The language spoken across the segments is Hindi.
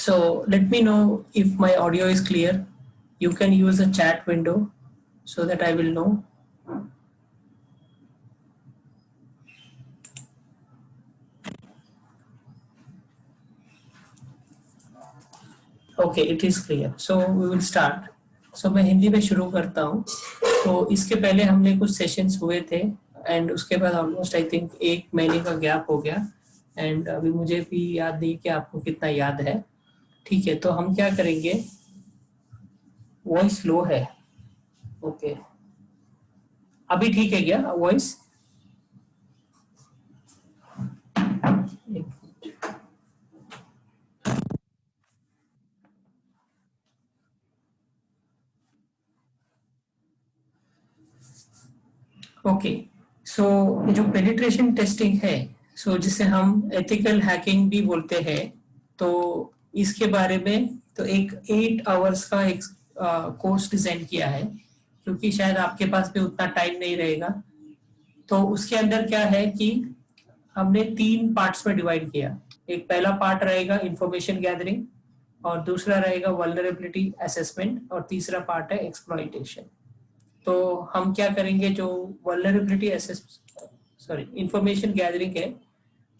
So let me know if my audio is clear. You can use the chat window so that I will know. Okay, it is clear. So we will start. So मैं हिंदी में शुरू करता हूँ. तो इसके पहले हमने कुछ सेशंस हुए थे एंड उसके बाद ऑलमोस्ट आई थिंक 1 महीने का गैप हो गया एंड अभी मुझे भी याद नहीं कि आपको कितना याद है. ठीक है, तो हम क्या करेंगे. वॉइस लो है. ओके, अभी ठीक है क्या वॉइस? ओके, सो जो पेनिट्रेशन टेस्टिंग है, सो जिसे हम एथिकल हैकिंग भी बोलते हैं, तो इसके बारे में तो एक 8 आवर्स का एक कोर्स डिजाइन किया है, क्योंकि शायद आपके पास भी उतना टाइम नहीं रहेगा. तो उसके अंदर क्या है कि हमने 3 पार्ट्स में डिवाइड किया. एक पहला पार्ट रहेगा इंफॉर्मेशन गैदरिंग, और दूसरा रहेगा वल्नरेबिलिटी असेसमेंट, और तीसरा पार्ट है एक्सप्लॉइटेशन. तो हम क्या करेंगे, जो वल्नरेबिलिटी इंफॉर्मेशन गैदरिंग है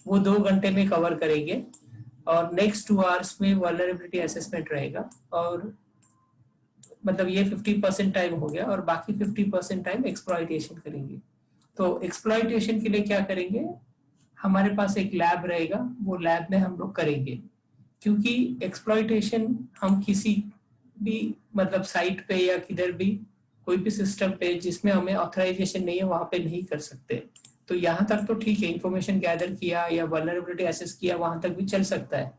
वो 2 घंटे में कवर करेंगे, और नेक्स्ट 2 आवर्स में वल्नरेबिलिटी असेसमेंट रहेगा. और मतलब ये 50% टाइम हो गया, और बाकी 50% टाइम एक्सप्लॉइटेशन करेंगे. तो एक्सप्लॉइटेशन के लिए क्या करेंगे, हमारे पास एक लैब रहेगा, वो लैब में हम लोग करेंगे. क्योंकि एक्सप्लॉइटेशन हम किसी भी मतलब साइट पे या किधर भी कोई भी सिस्टम पे जिसमें हमें ऑथराइजेशन नहीं है वहां पे नहीं कर सकते. तो यहाँ तक तो ठीक है, इंफॉर्मेशन गैदर किया या वल्नरेबिलिटी एसेस किया वहां तक भी चल सकता है,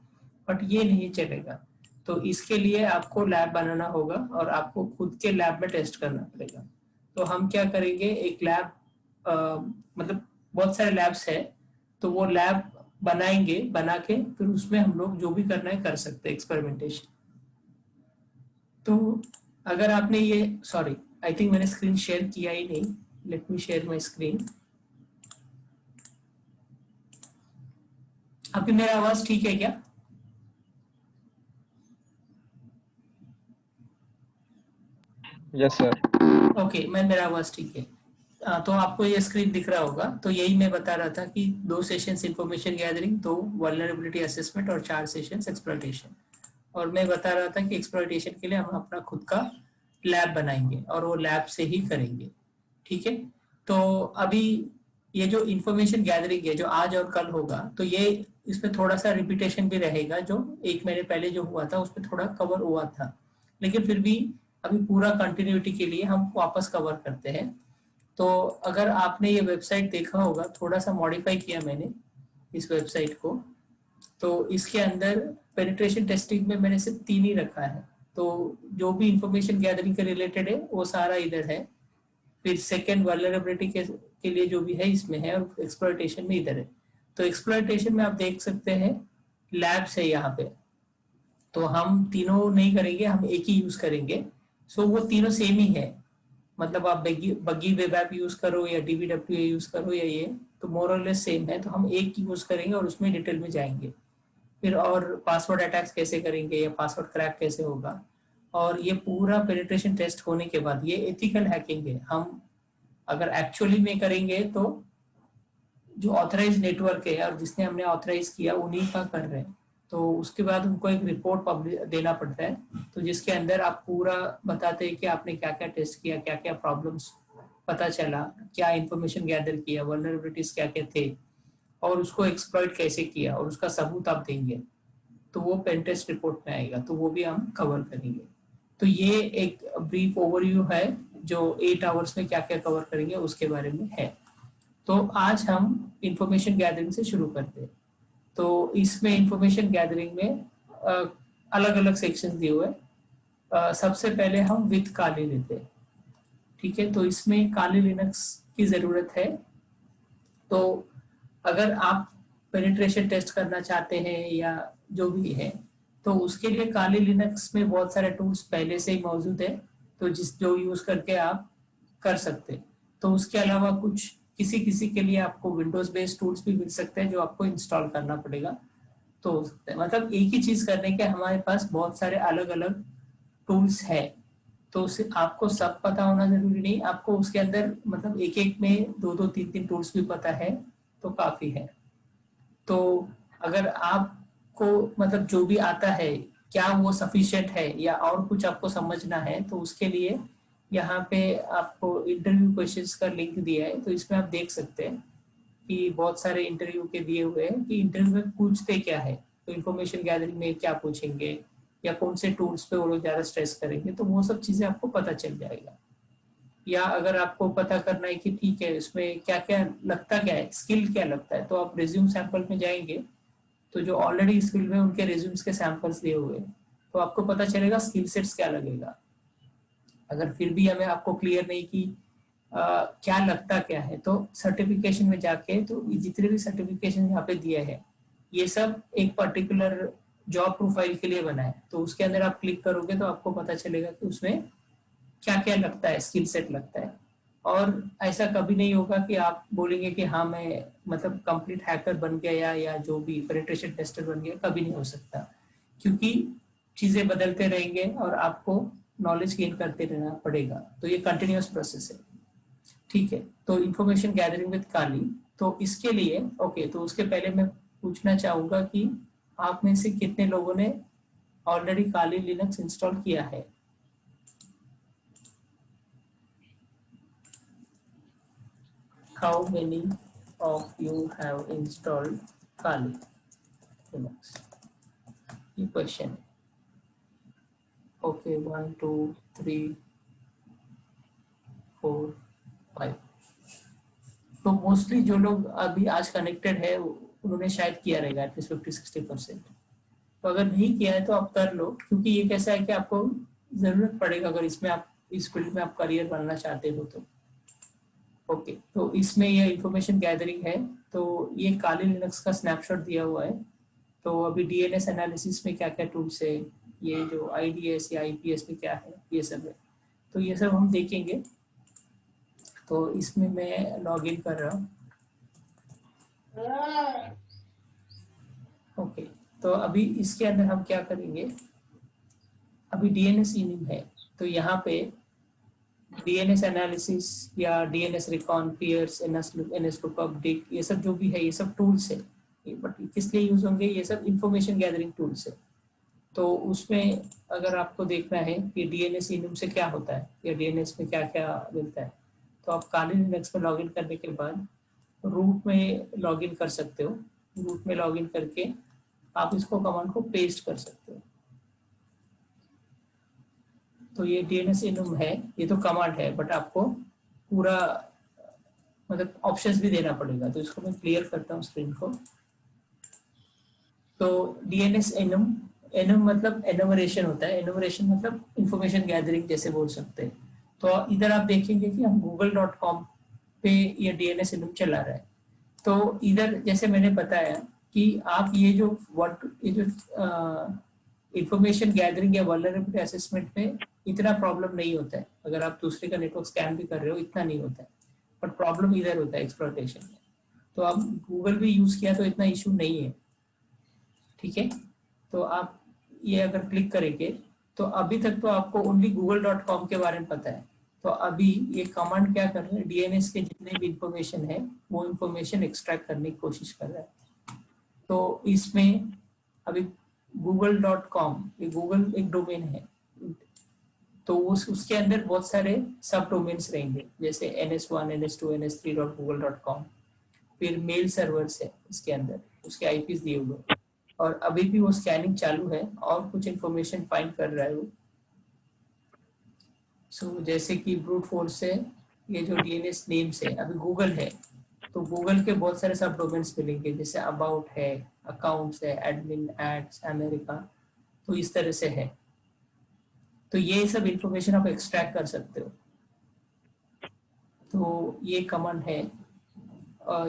बट ये नहीं चलेगा. तो इसके लिए आपको लैब बनाना होगा और आपको खुद के लैब में टेस्ट करना पड़ेगा. तो हम क्या करेंगे, एक लैब मतलब बहुत सारे लैब्स है, तो वो लैब बनाएंगे, बना के फिर उसमें हम लोग जो भी करना है कर सकते हैं एक्सपेरिमेंटेशन. तो अगर आपने ये सॉरी आई थिंक मैंने स्क्रीन शेयर किया ही नहीं. Let me share my screen. अभी मेरा आवाज ठीक है क्या? Yes sir. ओके, मेरा आवाज ठीक है. तो आपको ये स्क्रीन दिख रहा होगा. तो यही मैं बता रहा था कि 2 sessions information gathering, 2 vulnerability assessment और 4 सेशंस एक्सप्लॉइटेशन. और मैं बता रहा था कि एक्सप्लॉइटेशन के लिए हम अपना खुद का लैब बनाएंगे और वो लैब से ही करेंगे. ठीक है, तो अभी ये जो इंफॉर्मेशन गैदरिंग है जो आज और कल होगा, तो ये इसमें थोड़ा सा रिपीटेशन भी रहेगा. जो 1 महीने पहले जो हुआ था उसमें थोड़ा कवर हुआ था, लेकिन फिर भी अभी पूरा कंटिन्यूटी के लिए हम वापस कवर करते हैं. तो अगर आपने ये वेबसाइट देखा होगा, थोड़ा सा मॉडिफाई किया मैंने इस वेबसाइट को. तो इसके अंदर पेनिट्रेशन टेस्टिंग में मैंने सिर्फ 3 ही रखा है. तो जो भी इंफॉर्मेशन गैदरिंग के रिलेटेड है वो सारा इधर है. फिर सेकेंड वल्नरेबिलिटी के लिए जो भी है इसमें है, और एक्सप्लॉइटेशन में इधर है. तो एक्सप्लॉइटेशन में आप देख सकते हैं लैब्स है यहाँ पे. तो हम तीनों नहीं करेंगे, हम एक ही यूज करेंगे. सो वो तीनों सेम ही है. मतलब आप बग्गी वेब ऐप यूज करो या DBWA यूज करो या ये, तो मोर और लेस सेम है. तो हम एक यूज करेंगे और उसमें डिटेल में जाएंगे. फिर और पासवर्ड अटैक्स कैसे करेंगे या पासवर्ड क्रैक कैसे होगा. और ये पूरा पेनिट्रेशन टेस्ट होने के बाद ये एथिकल हैकिंग है. हम अगर एक्चुअली में करेंगे तो जो ऑथराइज नेटवर्क है और जिसने हमने ऑथराइज किया उन्हीं का कर रहे हैं. तो उसके बाद उनको एक रिपोर्ट देना पड़ता है, तो जिसके अंदर आप पूरा बताते हैं कि आपने क्या क्या टेस्ट किया, क्या क्या प्रॉब्लम्स पता चला, क्या इंफॉर्मेशन गैदर किया, वल्नरेबिलिटीज क्या क्या थे, और उसको एक्सप्लॉइट कैसे किया, और उसका सबूत आप देंगे. तो वो पेन टेस्ट रिपोर्ट में आएगा, तो वो भी हम कवर करेंगे. तो ये एक ब्रीफ ओवरव्यू है जो 8 आवर्स में क्या क्या कवर करेंगे उसके बारे में है. तो आज हम इंफॉर्मेशन गैदरिंग से शुरू करते हैं. तो इसमें इंफॉर्मेशन गैदरिंग में अलग अलग सेक्शन दिए हुए. सबसे पहले हम विद काली लेते हैं. ठीक है, तो इसमें काली लिनक्स की जरूरत है. तो अगर आप पेनिट्रेशन टेस्ट करना चाहते हैं या जो भी है, तो उसके लिए काली लिनक्स में बहुत सारे टूल्स पहले से ही मौजूद है, तो जो यूज करके आप कर सकते हैं. तो उसके अलावा कुछ किसी किसी के लिए आपको विंडोज बेस्ड टूल्स भी मिल सकते हैं जो आपको इंस्टॉल करना पड़ेगा. तो हो सकता है, मतलब एक ही चीज करने के हमारे पास बहुत सारे अलग अलग टूल्स है, तो उसे आपको सब पता होना जरूरी नहीं, आपको उसके अंदर मतलब एक एक में दो दो तीन तीन टूल्स भी पता है तो काफी है। तो अगर आपको मतलब जो भी आता है क्या वो सफिशिएंट है या और कुछ आपको समझना है, तो उसके लिए यहाँ पे आपको इंटरव्यू क्वेश्चंस का लिंक दिया है, तो इसमें आप देख सकते हैं कि बहुत सारे इंटरव्यू के दिए हुए हैं कि इंटरव्यू में पूछते क्या है, तो इन्फॉर्मेशन गैदरिंग में क्या पूछेंगे या कौन से टूल्स पे वो लोग ज्यादा स्ट्रेस करेंगे, तो वो सब चीजें आपको पता चल जाएगा। या अगर आपको पता करना है कि ठीक है इसमें क्या क्या लगता, क्या है स्किल क्या लगता है, तो आप रिज्यूम सैंपल में जाएंगे तो जो ऑलरेडी इस फील्ड में उनके रिज्यूम्स के सैंपल्स दिए हुए हैं, तो आपको पता चलेगा स्किल सेट्स क्या लगेगा। अगर फिर भी हमें आपको क्लियर नहीं कि क्या लगता क्या है, तो सर्टिफिकेशन में जाके तो जितने भी सर्टिफिकेशन यहाँ पे दिए हैं ये सब एक पर्टिकुलर जॉब प्रोफाइल के लिए बना है, तो उसके अंदर आप क्लिक करोगे तो आपको पता चलेगा कि उसमें क्या क्या लगता है, स्किल सेट लगता है। और ऐसा कभी नहीं होगा कि आप बोलेंगे कि हाँ मैं मतलब कंप्लीट हैकर बन गया या जो भी पेनिट्रेशन टेस्टर बन गया, कभी नहीं हो सकता, क्योंकि चीजें बदलते रहेंगे और आपको नॉलेज गेन करते रहना पड़ेगा, तो ये कंटिन्यूअस प्रोसेस है। ठीक है, तो इंफॉर्मेशन गैदरिंग विद काली, तो इसके लिए ओके, तो उसके पहले मैं पूछना चाहूंगा कि आप में से कितने लोगों ने ऑलरेडी काली लिनक्स इंस्टॉल किया है। How many of you have installed Kali Linux? ये क्वेश्चन है। ओके 1 2 3 4 5, तो मोस्टली जो लोग अभी आज कनेक्टेड है उन्होंने शायद किया रहेगा एटलीस्ट 50-60%। तो अगर नहीं किया है तो आप कर लो, क्योंकि ये कैसा है कि आपको जरूरत पड़ेगा अगर इसमें आप इस फील्ड में आप करियर बनना चाहते हो तो। ओके, तो इसमें ये इंफॉर्मेशन गैदरिंग है, तो ये काली लिनक्स का स्नैपशॉट दिया हुआ है। तो अभी डीएनएस एनालिसिस में क्या क्या टूल्स है, ये जो आईडीएस या आईपीएस में क्या है, ये सब है, तो ये सब हम देखेंगे। तो इसमें मैं लॉग इन कर रहा हूँ। ओके, तो अभी इसके अंदर हम क्या करेंगे, अभी डीएनएस इनिम है, तो यहाँ पे डीएनएस एनालिसिस या DNS recon fierce NS lookup dig, ये सब जो भी है ये सब टूल्स है, बट किस लिए यूज होंगे, ये सब इंफॉर्मेशन गैदरिंग टूल्स है। तो उसमें अगर आपको देखना है कि डीएनएस इनिम से क्या होता है या डीएनएस में क्या क्या मिलता है, तो आप काली लिनक्स में लॉगिन करने के बाद रूट में लॉगिन कर सकते हो। रूट में लॉगिन करके आप इसको कमांड को पेस्ट कर सकते हो। तो ये डीएनएस इनम है, ये तो कमांड है, बट आपको पूरा मतलब ऑप्शंस भी देना पड़ेगा, तो इसको मैं क्लियर करता हूँ स्क्रीन को। तो डीएनएस इनम, इनम मतलब एनुमरेशन होता है, एनुमरेशन मतलब इंफॉर्मेशन गैदरिंग जैसे बोल सकते हैं। तो इधर आप देखेंगे कि हम google.com पे ये डीएनएस इनम चला रहा है। तो इधर जैसे मैंने बताया कि आप ये जो इंफॉर्मेशन गैदरिंग या वल्नरेबिलिटी असेसमेंट में इतना प्रॉब्लम नहीं होता है, अगर आप दूसरे का नेटवर्क स्कैन भी कर रहे हो इतना नहीं होता है, बट प्रॉब्लम इधर होता है एक्सप्लॉइटेशन में। तो आप गूगल भी यूज किया तो इतना इशू नहीं है। ठीक है, तो आप ये अगर क्लिक करेंगे तो अभी तक तो आपको ओनली google.com के बारे में पता है। तो अभी ये कमांड क्या कर रहा है, डीएनएस के जितने भी इंफॉर्मेशन है वो इंफॉर्मेशन एक्सट्रैक्ट करने की कोशिश कर रहा है। तो इसमें अभी google.com, ये गूगल एक डोमेन है, तो उसके अंदर बहुत सारे सब डोमेन्स रहेंगे, जैसे ns1 ns2 ns3.google.com। फिर मेल सर्वर्स है इसके अंदर, उसके आईपीस दिए हुए, और अभी भी वो स्कैनिंग चालू है और कुछ इंफॉर्मेशन फाइंड कर रहा है वो। सो जैसे कि ब्रूट फोर्स से ये जो डीएनएस नेम्स है, अभी गूगल है तो गूगल के बहुत सारे सब डोमेन्स मिलेंगे, जैसे अबाउट है, अकाउंट्स है, एडमिन, एड्स, अमेरिका, तो इस तरह से है। तो ये सब इंफॉर्मेशन आप एक्सट्रैक्ट कर सकते हो। तो ये कमांड है,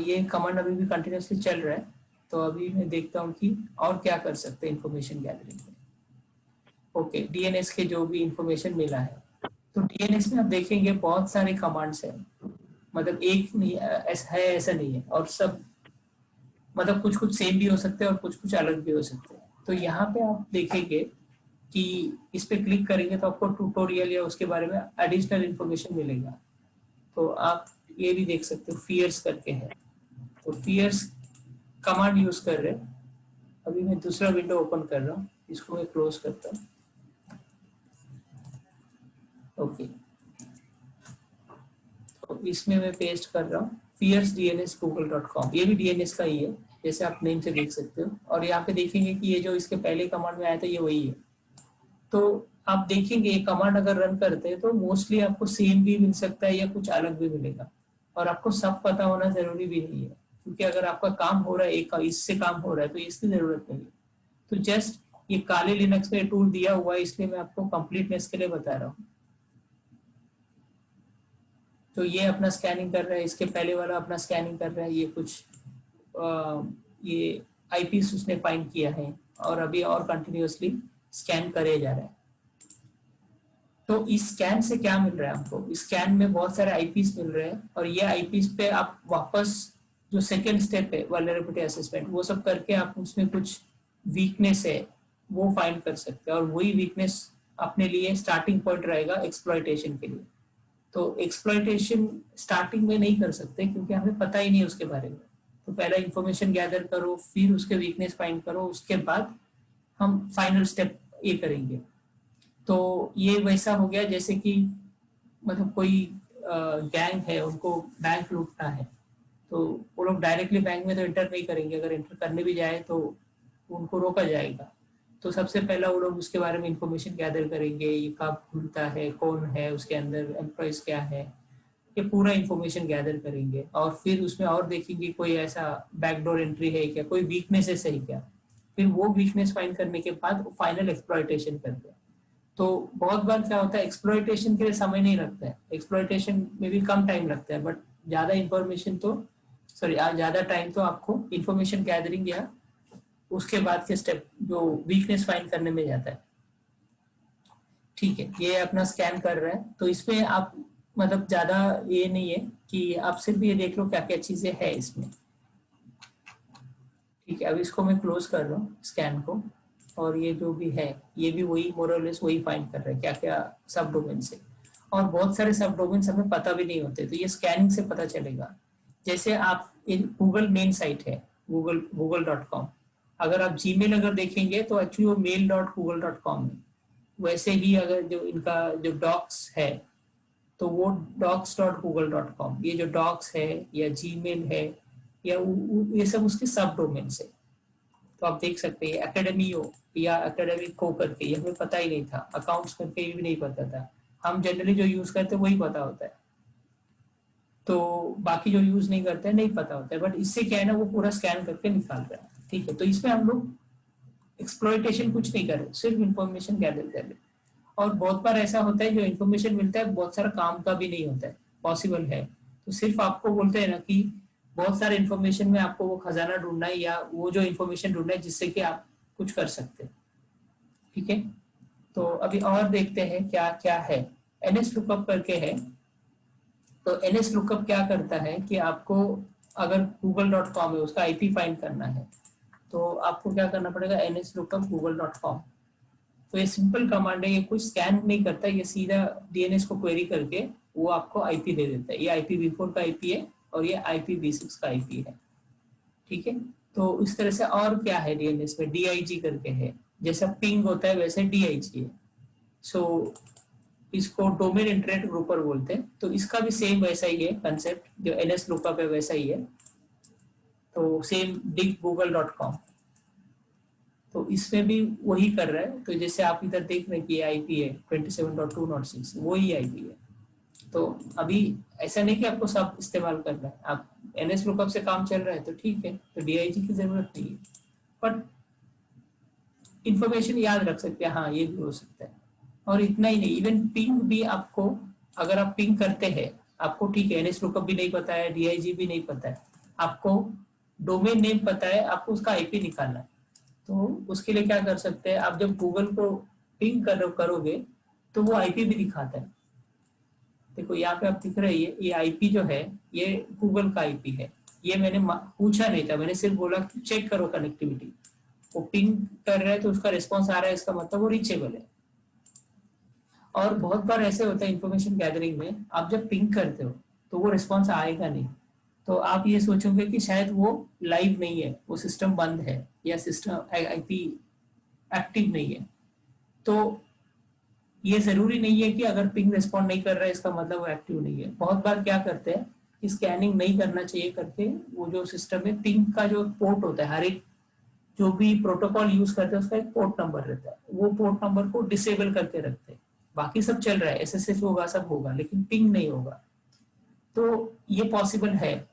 ये कमांड अभी भी कंटिन्यूसली चल रहा है। तो अभी मैं देखता हूँ कि और क्या कर सकते हैं इंफॉर्मेशन गैदरिंग में। ओके, डीएनएस के जो भी इंफॉर्मेशन मिला है, तो डीएनएस में आप देखेंगे बहुत सारे कमांड्स हैं, मतलब एक नहीं ऐसा है, ऐसा नहीं है, और सब मतलब कुछ कुछ सेम भी हो सकते हैं और कुछ कुछ अलग भी हो सकते हैं। तो यहाँ पे आप देखेंगे कि इस पे क्लिक करेंगे तो आपको ट्यूटोरियल या उसके बारे में एडिशनल इंफॉर्मेशन मिलेगा। तो आप ये भी देख सकते हो, फियर्स करके है, तो फियर्स कमांड यूज कर रहे हैं। अभी मैं दूसरा विंडो ओपन कर रहा हूँ, इसको मैं क्लोज करता हूँ। ओके, तो इसमें मैं पेस्ट कर रहा हूँ fearsdnsgoogle.com। ये भी DNS का ही है, जैसे आप नेम से देख सकते हो। और यहाँ पे देखेंगे कि ये जो इसके पहले कमांड में आया था ये वही है। तो आप देखेंगे ये कमांड अगर रन करते हैं तो मोस्टली आपको सेम भी मिल सकता है या कुछ अलग भी मिलेगा, और आपको सब पता होना जरूरी भी नहीं है, क्योंकि अगर आपका काम हो रहा है एक इससे काम हो रहा है तो इसकी जरूरत नहीं है। तो जस्ट ये काले लिनक्स में टूल दिया हुआ है, इसलिए मैं आपको कंप्लीटनेस के लिए बता रहा हूँ। तो ये अपना स्कैनिंग कर रहा है, इसके पहले वाला अपना स्कैनिंग कर रहा है, ये कुछ ये आईपीस उसने फाइंड किया है और अभी और कंटिन्यूअसली स्कैन करे जा रहा है। तो इस स्कैन से क्या मिल रहा है हमको, इस स्कैन में बहुत सारे आईपीस मिल रहे हैं, और ये आईपीस पे आप वापस जो सेकेंड स्टेप है वल्नरेबिलिटी असेसमेंट, वो सब करके आप उसमें कुछ वीकनेस है वो फाइंड कर सकते हैं, और वही वीकनेस अपने लिए स्टार्टिंग पॉइंट रहेगा एक्सप्लॉयटेशन के लिए। तो एक्सप्लॉयटेशन स्टार्टिंग में नहीं कर सकते क्योंकि हमें पता ही नहीं है उसके बारे में। तो पहला इंफॉर्मेशन गैदर करो, फिर उसके वीकनेस फाइंड करो, उसके बाद हम फाइनल स्टेप ये करेंगे। तो ये वैसा हो गया जैसे कि मतलब कोई गैंग है, उनको बैंक लूटना है, तो वो लोग डायरेक्टली बैंक में तो एंटर नहीं करेंगे, अगर एंटर करने भी जाए तो उनको रोका जाएगा। तो सबसे पहला वो लोग उसके बारे में इंफॉर्मेशन गैदर करेंगे, ये कब खुलता है, कौन है उसके अंदर, एम्प्लॉयज क्या है, ये पूरा इंफॉर्मेशन गैदर करेंगे, और फिर उसमें और देखेंगे कोई ऐसा बैकडोर एंट्री है क्या, कोई वीकनेसेस है क्या। फिर वो वीकनेस फाइंड करने के बाद फाइनल एक्सप्लॉयटेशन करते हैं। तो बहुत बार क्या होता है, एक्सप्लॉयटेशन के लिए समय नहीं लगता है, एक्सप्लॉयटेशन में भी कम टाइम लगता है, बट ज्यादा इंफॉर्मेशन तो ज्यादा टाइम तो आपको इंफॉर्मेशन गैदरिंग या उसके बाद के स्टेप जो वीकनेस फाइंड करने में जाता है। ठीक है, ये अपना स्कैन कर रहा है, तो इसमें आप मतलब ज्यादा ये नहीं है कि आप सिर्फ ये देख लो क्या क्या चीजें है इसमें। ठीक है, अब इसको मैं क्लोज कर रहा हूँ स्कैन को, और ये जो भी है ये भी वही मोरलेस वही फाइंड कर रहा है क्या क्या सब डोमेन से, और बहुत सारे सब डोमेन हमें पता भी नहीं होते, तो ये स्कैनिंग से पता चलेगा। जैसे आप गूगल मेन साइट है google.com, अगर आप जीमेल अगर देखेंगे तो एक्चुअली वो mail.google.com है। वैसे ही अगर जो इनका जो डॉक्स है तो वो docs.google.com, ये जो डॉक्स है या जीमेल है या ये सब उसके सब डोमेन है। तो आप देख सकते हैं एकेडमी हो या एकेडमिक को करके, ये हमें पता ही नहीं था, अकाउंट्स करके ये भी नहीं पता था, हम जनरली जो यूज करते हैं वही पता होता है, तो बाकी जो यूज नहीं करते हैं नहीं पता होता है। बट इससे क्या है ना, वो पूरा स्कैन करके निकाल रहा है। ठीक है, तो इसमें हम लोग एक्सप्लॉयटेशन कुछ नहीं कर रहे, सिर्फ इंफॉर्मेशन गैदर कर रहे। और बहुत बार ऐसा होता है जो इन्फॉर्मेशन मिलता है बहुत सारा काम का भी नहीं होता है, पॉसिबल है। तो सिर्फ आपको बोलते हैं ना कि बहुत सारे इन्फॉर्मेशन में आपको वो खजाना ढूंढना है या वो जो इन्फॉर्मेशन ढूंढना है जिससे कि आप कुछ कर सकते हैं। ठीक है, तो अभी और देखते हैं क्या क्या है। NS लुकअप करके है, तो NS लुकअप क्या करता है कि आपको अगर google.com है उसका IP फाइंड करना है तो आपको क्या करना पड़ेगा, NS लुकअप google.com। तो ये सिंपल कमांड है, ये कुछ स्कैन नहीं करता, ये सीधा DNS को क्वेरी करके वो आपको IP दे देता है। ये IPv4 का IP है और ये IPv6 का IP है। ठीक है, तो इस तरह से और क्या है DNS में, DIG करके है, जैसा पिंग होता है वैसे DIG है। सो इसको डोमेन इंटरनेट ग्रुपर बोलते हैं, तो इसका भी सेम वैसा ही है कंसेप्ट, जो NS लुकअप है वैसा ही है। तो सेम dig google.com, तो इसमें भी वही कर रहा है। तो जैसे आप इधर देख रहे हैं कि आईपी है 27.2.6, वही आईपी है। तो अभी ऐसा नहीं कि आपको सब इस्तेमाल करना है, आप NS लुकअप से काम चल रहा है तो ठीक है, तो DIG की जरूरत नहीं है, बट इंफॉर्मेशन याद रख सकते हैं, हाँ ये भी हो सकता है। और इतना ही नहीं, इवन पिंग भी आपको, अगर आप पिंग करते हैं, आपको ठीक है NS लुकअप भी नहीं पता है, DIG भी नहीं पता है, आपको डोमेन नेम पता है, आपको उसका आईपी निकालना है। तो उसके लिए क्या कर सकते हैं, आप जब गूगल को पिंग करोगे तो वो आईपी भी दिखाता है। देखो यहाँ पे आप दिख रही है, ये आईपी जो है ये गूगल का आईपी है, ये मैंने पूछा नहीं था, मैंने सिर्फ बोला कि चेक करो कनेक्टिविटी। वो पिंग कर रहा है तो उसका रिस्पॉन्स आ रहा है, इसका मतलब वो रीचेबल है। और बहुत बार ऐसे होता है इंफॉर्मेशन गैदरिंग में, आप जब पिंग करते हो तो वो रिस्पॉन्स आएगा नहीं, तो आप ये सोचोगे कि शायद वो लाइव नहीं है, वो सिस्टम बंद है या सिस्टम आईपी एक्टिव नहीं है। तो ये जरूरी नहीं है कि अगर पिंग रिस्पॉन्ड नहीं कर रहा है इसका मतलब वो एक्टिव नहीं है। बहुत बार क्या करते हैं कि स्कैनिंग नहीं करना चाहिए करके वो जो सिस्टम में पिंग का जो पोर्ट होता है, हर एक जो भी प्रोटोकॉल यूज करते हैं उसका एक पोर्ट नंबर रहता है, वो पोर्ट नंबर को डिसेबल करके रखते हैं। बाकी सब चल रहा है, एसएसएच होगा, सब होगा, लेकिन पिंग नहीं होगा। तो ये पॉसिबल है।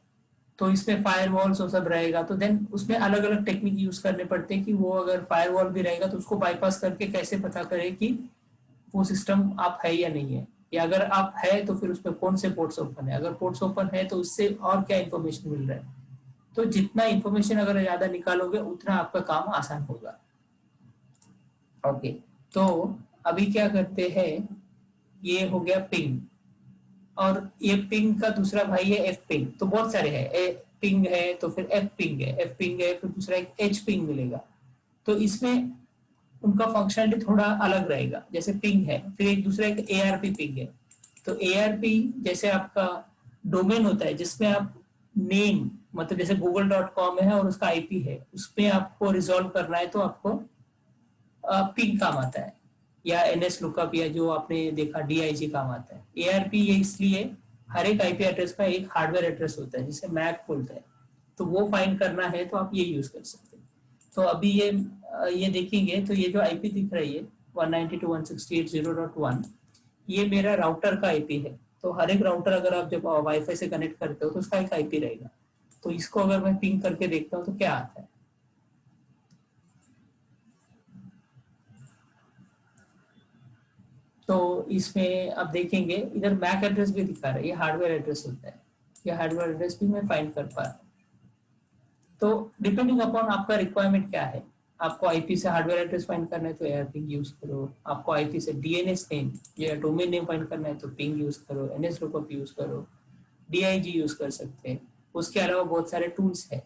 तो इसमें फायरवॉल्स और सब रहेगा, तो देन उसमें अलग अलग टेक्निक यूज करने पड़ते हैं कि वो अगर फायरवॉल भी रहेगा तो उसको बाईपास करके कैसे पता करे कि वो सिस्टम आप है या नहीं है, या अगर आप है तो फिर उसमें कौन से पोर्ट्स ओपन है, अगर पोर्ट्स ओपन है तो उससे और क्या इन्फॉर्मेशन मिल रहा है। तो जितना इन्फॉर्मेशन अगर ज्यादा निकालोगे उतना आपका काम आसान होगा। ओके, तो अभी क्या करते हैं, ये हो गया पिंग, और ये पिंग का दूसरा भाई है एफ पिंग। तो बहुत सारे हैं, ए पिंग है तो फिर एफ पिंग है, एफ पिंग है फिर दूसरा एक एच पिंग मिलेगा। तो इसमें उनका फंक्शनलिटी थोड़ा अलग रहेगा। जैसे पिंग है, फिर एक दूसरा एक एआरपी पिंग है। तो एआरपी जैसे आपका डोमेन होता है जिसमें आप नेम, मतलब जैसे google.com है और उसका आईपी है, उसमें आपको रिजॉल्व करना है तो आपको पिंग काम आता है, या एनएस लुकअप, या जो आपने देखा डीआईजी काम आता है। एआरपी ये इसलिए, हर एक आईपी एड्रेस का एक हार्डवेयर एड्रेस होता है जिसे मैक बोलते हैं, तो वो फाइंड करना है तो आप ये यूज कर सकते हैं। तो अभी ये देखेंगे तो ये जो आईपी दिख रही है 192.168.0.1, ये मेरा राउटर का आईपी है। तो हर एक राउटर अगर आप जब वाईफाई से कनेक्ट करते हो तो उसका एक आईपी रहेगा। तो इसको अगर मैं पिंग करके देखता हूँ तो क्या आता है, तो इसमें आप देखेंगे इधर मैक एड्रेस भी दिखा रहा है, ये हार्डवेयर एड्रेस होता है, ये हार्डवेयर एड्रेस भी मैं फाइंड कर पा रहा हूँ। तो डिपेंडिंग अपॉन आपका रिक्वायरमेंट क्या है, आपको आईपी से हार्डवेयर एड्रेस फाइंड करना है तो एआरपिंग यूज करो, आपको आईपी से डीएनएस नेम या डोमेन नेम फाइंड करना है तो पिंग यूज करो, एनएस लुकअप यूज करो, डीआईजी यूज कर सकते हैं। उसके अलावा बहुत सारे टूल्स है।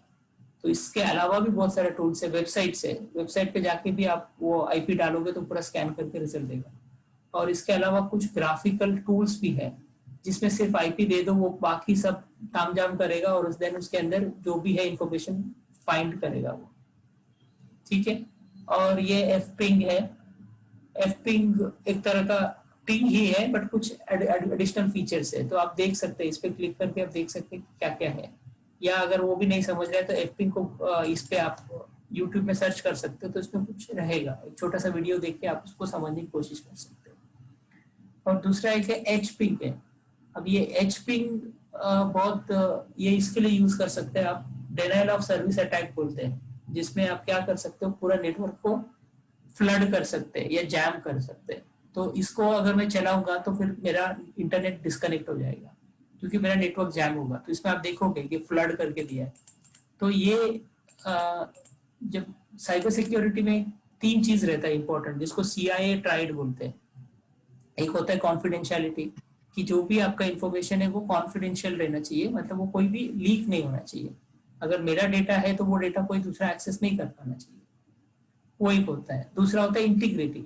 तो इसके अलावा भी बहुत सारे टूल्स है, वेबसाइट पे जाके भी आप वो आईपी डालोगे तो पूरा स्कैन करके रिजल्ट देगा। और इसके अलावा कुछ ग्राफिकल टूल्स भी है जिसमें सिर्फ आईपी दे दो, वो बाकी सब तामझाम करेगा और उस दिन उसके अंदर जो भी है इंफॉर्मेशन फाइंड करेगा वो। ठीक है, और ये एफ पिंग है। एफ पिंग एक तरह का पिंग ही है बट कुछ एडिशनल फीचर्स है, तो आप देख सकते हैं, इस पे क्लिक करके आप देख सकते हैं क्या क्या है। या अगर वो भी नहीं समझ रहे तो एफ पिंग को इस पे आप यूट्यूब में सर्च कर सकते हो, तो इसमें कुछ रहेगा, एक छोटा सा वीडियो देख के आप उसको समझने की कोशिश कर सकते हो। और दूसरा एक है एच पिंग है। अब ये एच पिंग ये इसके लिए यूज कर सकते हैं आप, डिनायल ऑफ सर्विस अटैक बोलते हैं, जिसमें आप क्या कर सकते हो, पूरा नेटवर्क को फ्लड कर सकते हैं या जैम कर सकते हैं। तो इसको अगर मैं चलाऊंगा तो फिर मेरा इंटरनेट डिस्कनेक्ट हो जाएगा क्योंकि मेरा नेटवर्क जैम होगा। तो इसमें आप देखोगे कि फ्लड करके दिया है। तो ये जब साइबर सिक्योरिटी में 3 चीज रहता है इंपॉर्टेंट, जिसको CIA ट्राइड बोलते हैं। एक होता है कॉन्फिडेंशियलिटी, कि जो भी आपका इंफॉर्मेशन है वो कॉन्फिडेंशियल रहना चाहिए, मतलब वो कोई भी लीक नहीं होना चाहिए। अगर मेरा डेटा है तो वो डेटा कोई दूसरा एक्सेस नहीं कर पाना चाहिए, वो एक होता है। दूसरा होता है इंटीग्रिटी,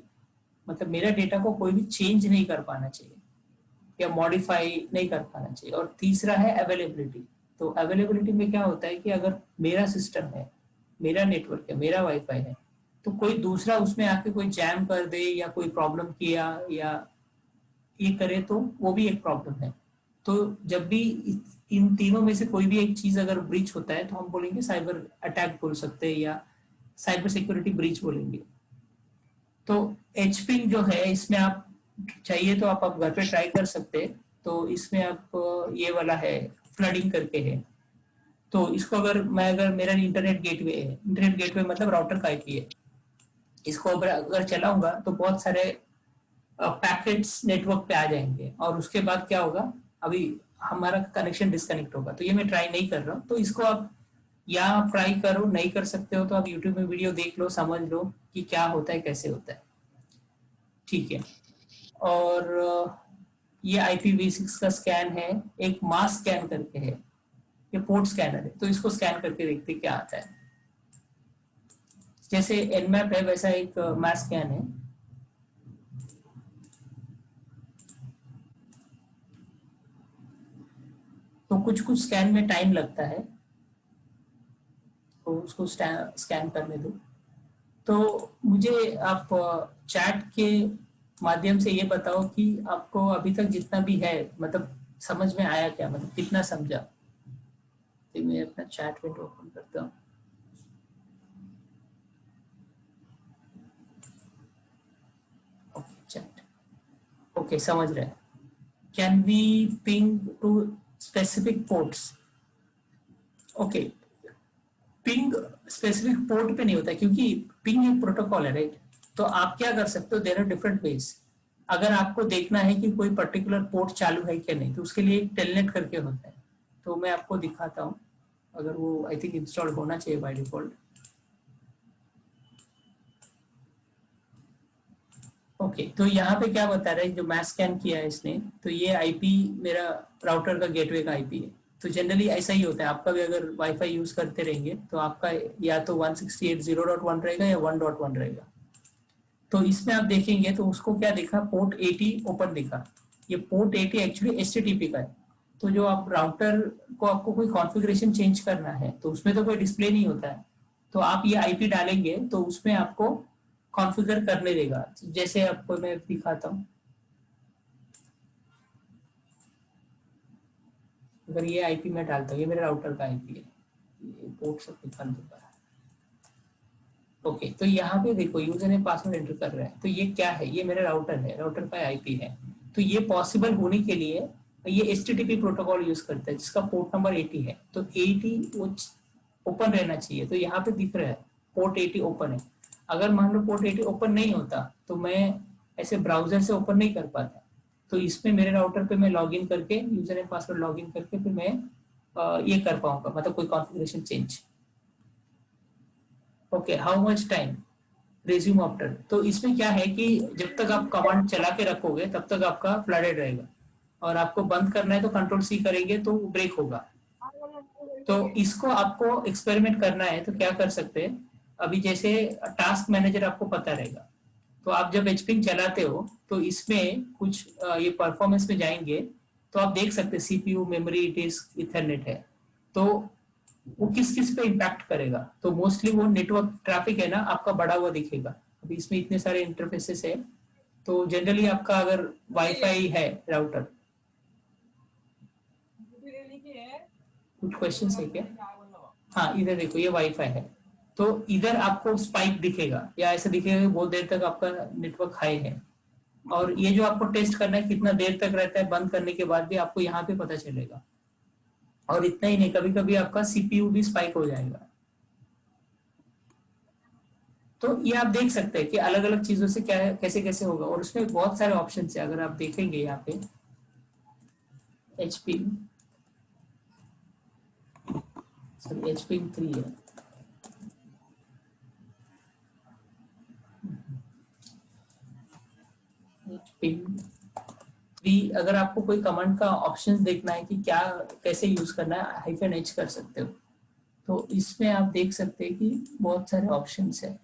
मतलब मेरा डेटा को कोई भी चेंज नहीं कर पाना चाहिए या मॉडिफाई नहीं कर पाना चाहिए। और तीसरा है अवेलेबिलिटी। तो अवेलेबिलिटी में क्या होता है कि अगर मेरा सिस्टम है, मेरा नेटवर्क है, मेरा वाईफाई है, तो कोई दूसरा उसमें आके कोई जैम कर दे या कोई प्रॉब्लम किया या ये करे तो वो भी एक प्रॉब्लम है। तो जब भी इन तीनों में से कोई भी एक चीज अगर ब्रीच होता है तो हम बोलेंगे साइबर अटैक बोल सकते हैं या साइबर सिक्योरिटी ब्रीच बोलेंगे। तो एचपिंग जो है इसमें आप चाहिए तो आप घर पे ट्राई कर सकते हैं। तो इसमें आप ये वाला है, फ्लडिंग करके है। तो इसको अगर मेरा इंटरनेट गेटवे मतलब राउटर का आईपी है, इसको अगर चलाऊंगा तो बहुत सारे पैकेट्स नेटवर्क पे आ जाएंगे और उसके बाद क्या होगा, अभी हमारा कनेक्शन डिस्कनेक्ट होगा। तो ये मैं ट्राई नहीं कर रहा हूँ, तो इसको आप या आप ट्राई करो, नहीं कर सकते हो तो आप यूट्यूब में वीडियो देख लो, समझ लो कि क्या होता है, कैसे होता है। ठीक है, और ये IPv6 का स्कैन है, एक मास स्कैन करके है। ये पोर्ट स्कैनर है, तो इसको स्कैन करके देखते क्या आता है। जैसे Nmap है वैसा एक मास स्कैन है। तो कुछ कुछ स्कैन में टाइम लगता है, तो उसको स्कैन करने दो। तो मुझे आप चैट के माध्यम से ये बताओ कि आपको अभी तक जितना भी है मतलब समझ में आया क्या, मतलब कितना समझा। तो मैं अपना चैट विंडो ओपन करता हूँ। ओके चैट, ओके समझ रहे हैं। Can we ping to specific ports. Okay, ping specific port पे नहीं होता क्योंकि पिंग एक प्रोटोकॉल है, राइट। तो आप क्या कर सकते हो, देयर आर डिफरेंट वेज। अगर आपको देखना है कि कोई पर्टिकुलर पोर्ट चालू है क्या नहीं, तो उसके लिए एक टेलनेट करके होता है। तो मैं आपको दिखाता हूँ, अगर वो आई थिंक इंस्टॉल होना चाहिए बाय डिफॉल्ट। ओके, तो यहाँ पे क्या बता रहा है, जो मैच स्कैन किया है इसने, तो ये आईपी मेरा राउटर का गेटवे का आईपी है। तो जनरली ऐसा ही होता है, आपका भी अगर वाईफाई यूज करते रहेंगे तो आपका या तो 168.0.1 रहेगा या 1.1 रहेगा। तो इसमें आप देखेंगे तो उसको क्या दिखा, पोर्ट 80 ओपन दिखा। ये पोर्ट 80 एक्चुअली एचटीटीपी का है। तो जो आप राउटर को आपको कोई कॉन्फ़िगरेशन चेंज करना है तो उसमें तो कोई डिस्प्ले नहीं होता है। तो आप ये आईपी डालेंगे तो उसमें आपको कॉन्फ़िगर करने देगा। जैसे आपको मैं दिखाता हूँ, अगर ये आईपी मैं डालता हूँ, ये मेरे राउटर का आईपी है, ये पोर्ट सब निकाल दूंगा। ओके, तो यहाँ पे देखो यूजर ने पासवर्ड एंटर कर रहा है, तो ये क्या है, ये मेरा राउटर है, राउटर का आईपी है। तो ये पॉसिबल होने के लिए ये एचटीटीपी प्रोटोकॉल यूज करता है जिसका पोर्ट नंबर 80 है। तो 80 वो ओपन रहना चाहिए। तो यहाँ पे दिख रहा है पोर्ट 80 ओपन है। अगर मान लो पोर्ट 80 ओपन नहीं होता तो मैं ऐसे ब्राउजर से ओपन नहीं कर पाता। तो इसमें मेरे राउटर पे मैं लॉगिन करके यूजर नेम पासवर्ड लॉगिन करके फिर मैं ये कर पाऊंगा, मतलब कोई configuration change. Okay, how much time, resume after. तो इसमें क्या है कि जब तक आप कमांड चला के रखोगे तब तक आपका फ्लडेड रहेगा, और आपको बंद करना है तो कंट्रोल सी करेंगे तो ब्रेक होगा। तो इसको आपको एक्सपेरिमेंट करना है तो क्या कर सकते हैं, अभी जैसे टास्क मैनेजर आपको पता रहेगा। तो आप जब एचपिंग चलाते हो तो इसमें कुछ ये परफॉर्मेंस में जाएंगे तो आप देख सकते हैं सीपीयू, मेमोरी, डिस्क, इथरनेट है। तो वो किस किस पे इम्पैक्ट करेगा, तो मोस्टली वो नेटवर्क ट्रैफिक है ना आपका बढ़ा हुआ दिखेगा। अभी इसमें इतने सारे इंटरफेसेस है। तो जनरली आपका अगर वाईफाई है राउटर, कुछ क्वेश्चंस है क्या। हाँ इधर देखो ये वाईफाई है, तो इधर आपको स्पाइक दिखेगा या ऐसा दिखेगा कि बहुत देर तक आपका नेटवर्क हाई है। और ये जो आपको टेस्ट करना है कितना देर तक रहता है बंद करने के बाद भी आपको यहाँ पे पता चलेगा। और इतना ही नहीं, कभी कभी आपका सीपीयू भी स्पाइक हो जाएगा। तो ये आप देख सकते हैं कि अलग अलग चीजों से क्या कैसे कैसे होगा। और उसमें बहुत सारे ऑप्शन है, अगर आप देखेंगे यहाँ पे एचपी, सॉरी एचपी 3 है। पिंग अगर आपको कोई कमांड का ऑप्शन देखना है कि क्या कैसे यूज करना है, हाइफन एच कर सकते हो। तो इसमें आप देख सकते हैं कि बहुत सारे ऑप्शंस है।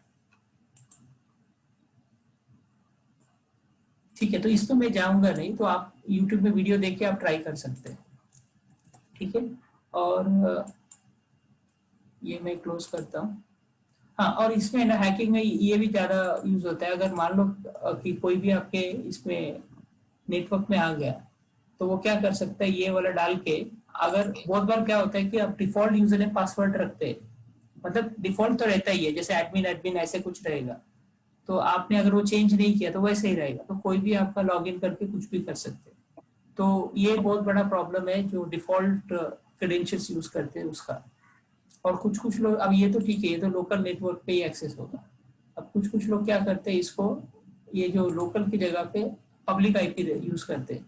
ठीक है, तो इसमें मैं जाऊंगा नहीं, तो आप YouTube में वीडियो देख के आप ट्राई कर सकते हैं। ठीक है, और ये मैं क्लोज करता हूँ। हाँ, और इसमें ना हैकिंग में ये भी ज्यादा यूज होता है। अगर मान लो कि कोई भी आपके इसमें नेटवर्क में आ गया तो वो क्या कर सकता है, ये वाला डाल के, अगर बहुत बार क्या होता है कि आप डिफॉल्ट यूजर नेम पासवर्ड रखते हैं, मतलब डिफॉल्ट तो रहता ही है, जैसे एडमिन एडमिन ऐसे कुछ रहेगा। तो आपने अगर वो चेंज नहीं किया तो वैसे ही रहेगा, तो कोई भी आपका लॉगिन करके कुछ भी कर सकते हैं। तो ये बहुत बड़ा प्रॉब्लम है जो डिफॉल्ट क्रेडेंशियल्स यूज करते हैं उसका। और कुछ कुछ लोग, अब ये तो ठीक है, ये तो लोकल नेटवर्क पे ही एक्सेस होगा। अब कुछ कुछ लोग क्या करते हैं इसको, ये जो लोकल की जगह पे पब्लिक आईपी यूज करते हैं।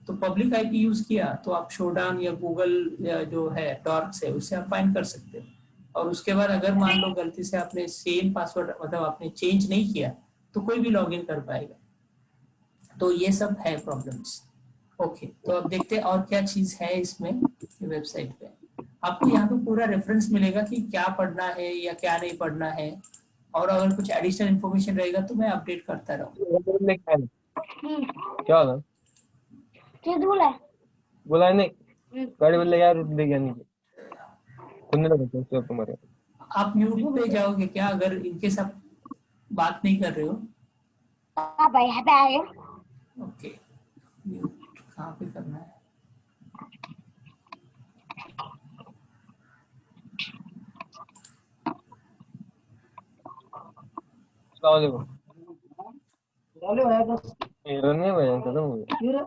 तो पब्लिक आईपी यूज किया तो आप शोडान या गूगल या जो है डॉर्क्स है उससे आप फाइंड कर सकते हैं। और उसके बाद अगर मान लो गलती से आपने सेम पासवर्ड मतलब आपने चेंज नहीं किया तो कोई भी लॉगिन कर पाएगा। तो ये सब है प्रॉब्लम्स। ओके, तो अब देखते हैं और क्या चीज है इसमें वेबसाइट पे। आपको यहाँ पे पूरा रेफरेंस मिलेगा कि क्या पढ़ना है या क्या नहीं पढ़ना है, और अगर कुछ एडिशनल इन्फॉर्मेशन रहेगा तो मैं अपडेट करता रहूँ। क्या होगा? बोला नहीं, गाड़ी बोल ले यार, ले गया नहीं खुलने लगा तो तुम्हारे। आप म्यूट पे जाओगे क्या अगर इनके साथ बात नहीं कर रहे हो? ओके, म्यूट कहाँ पे करना है? रनने में खत्म हो गया।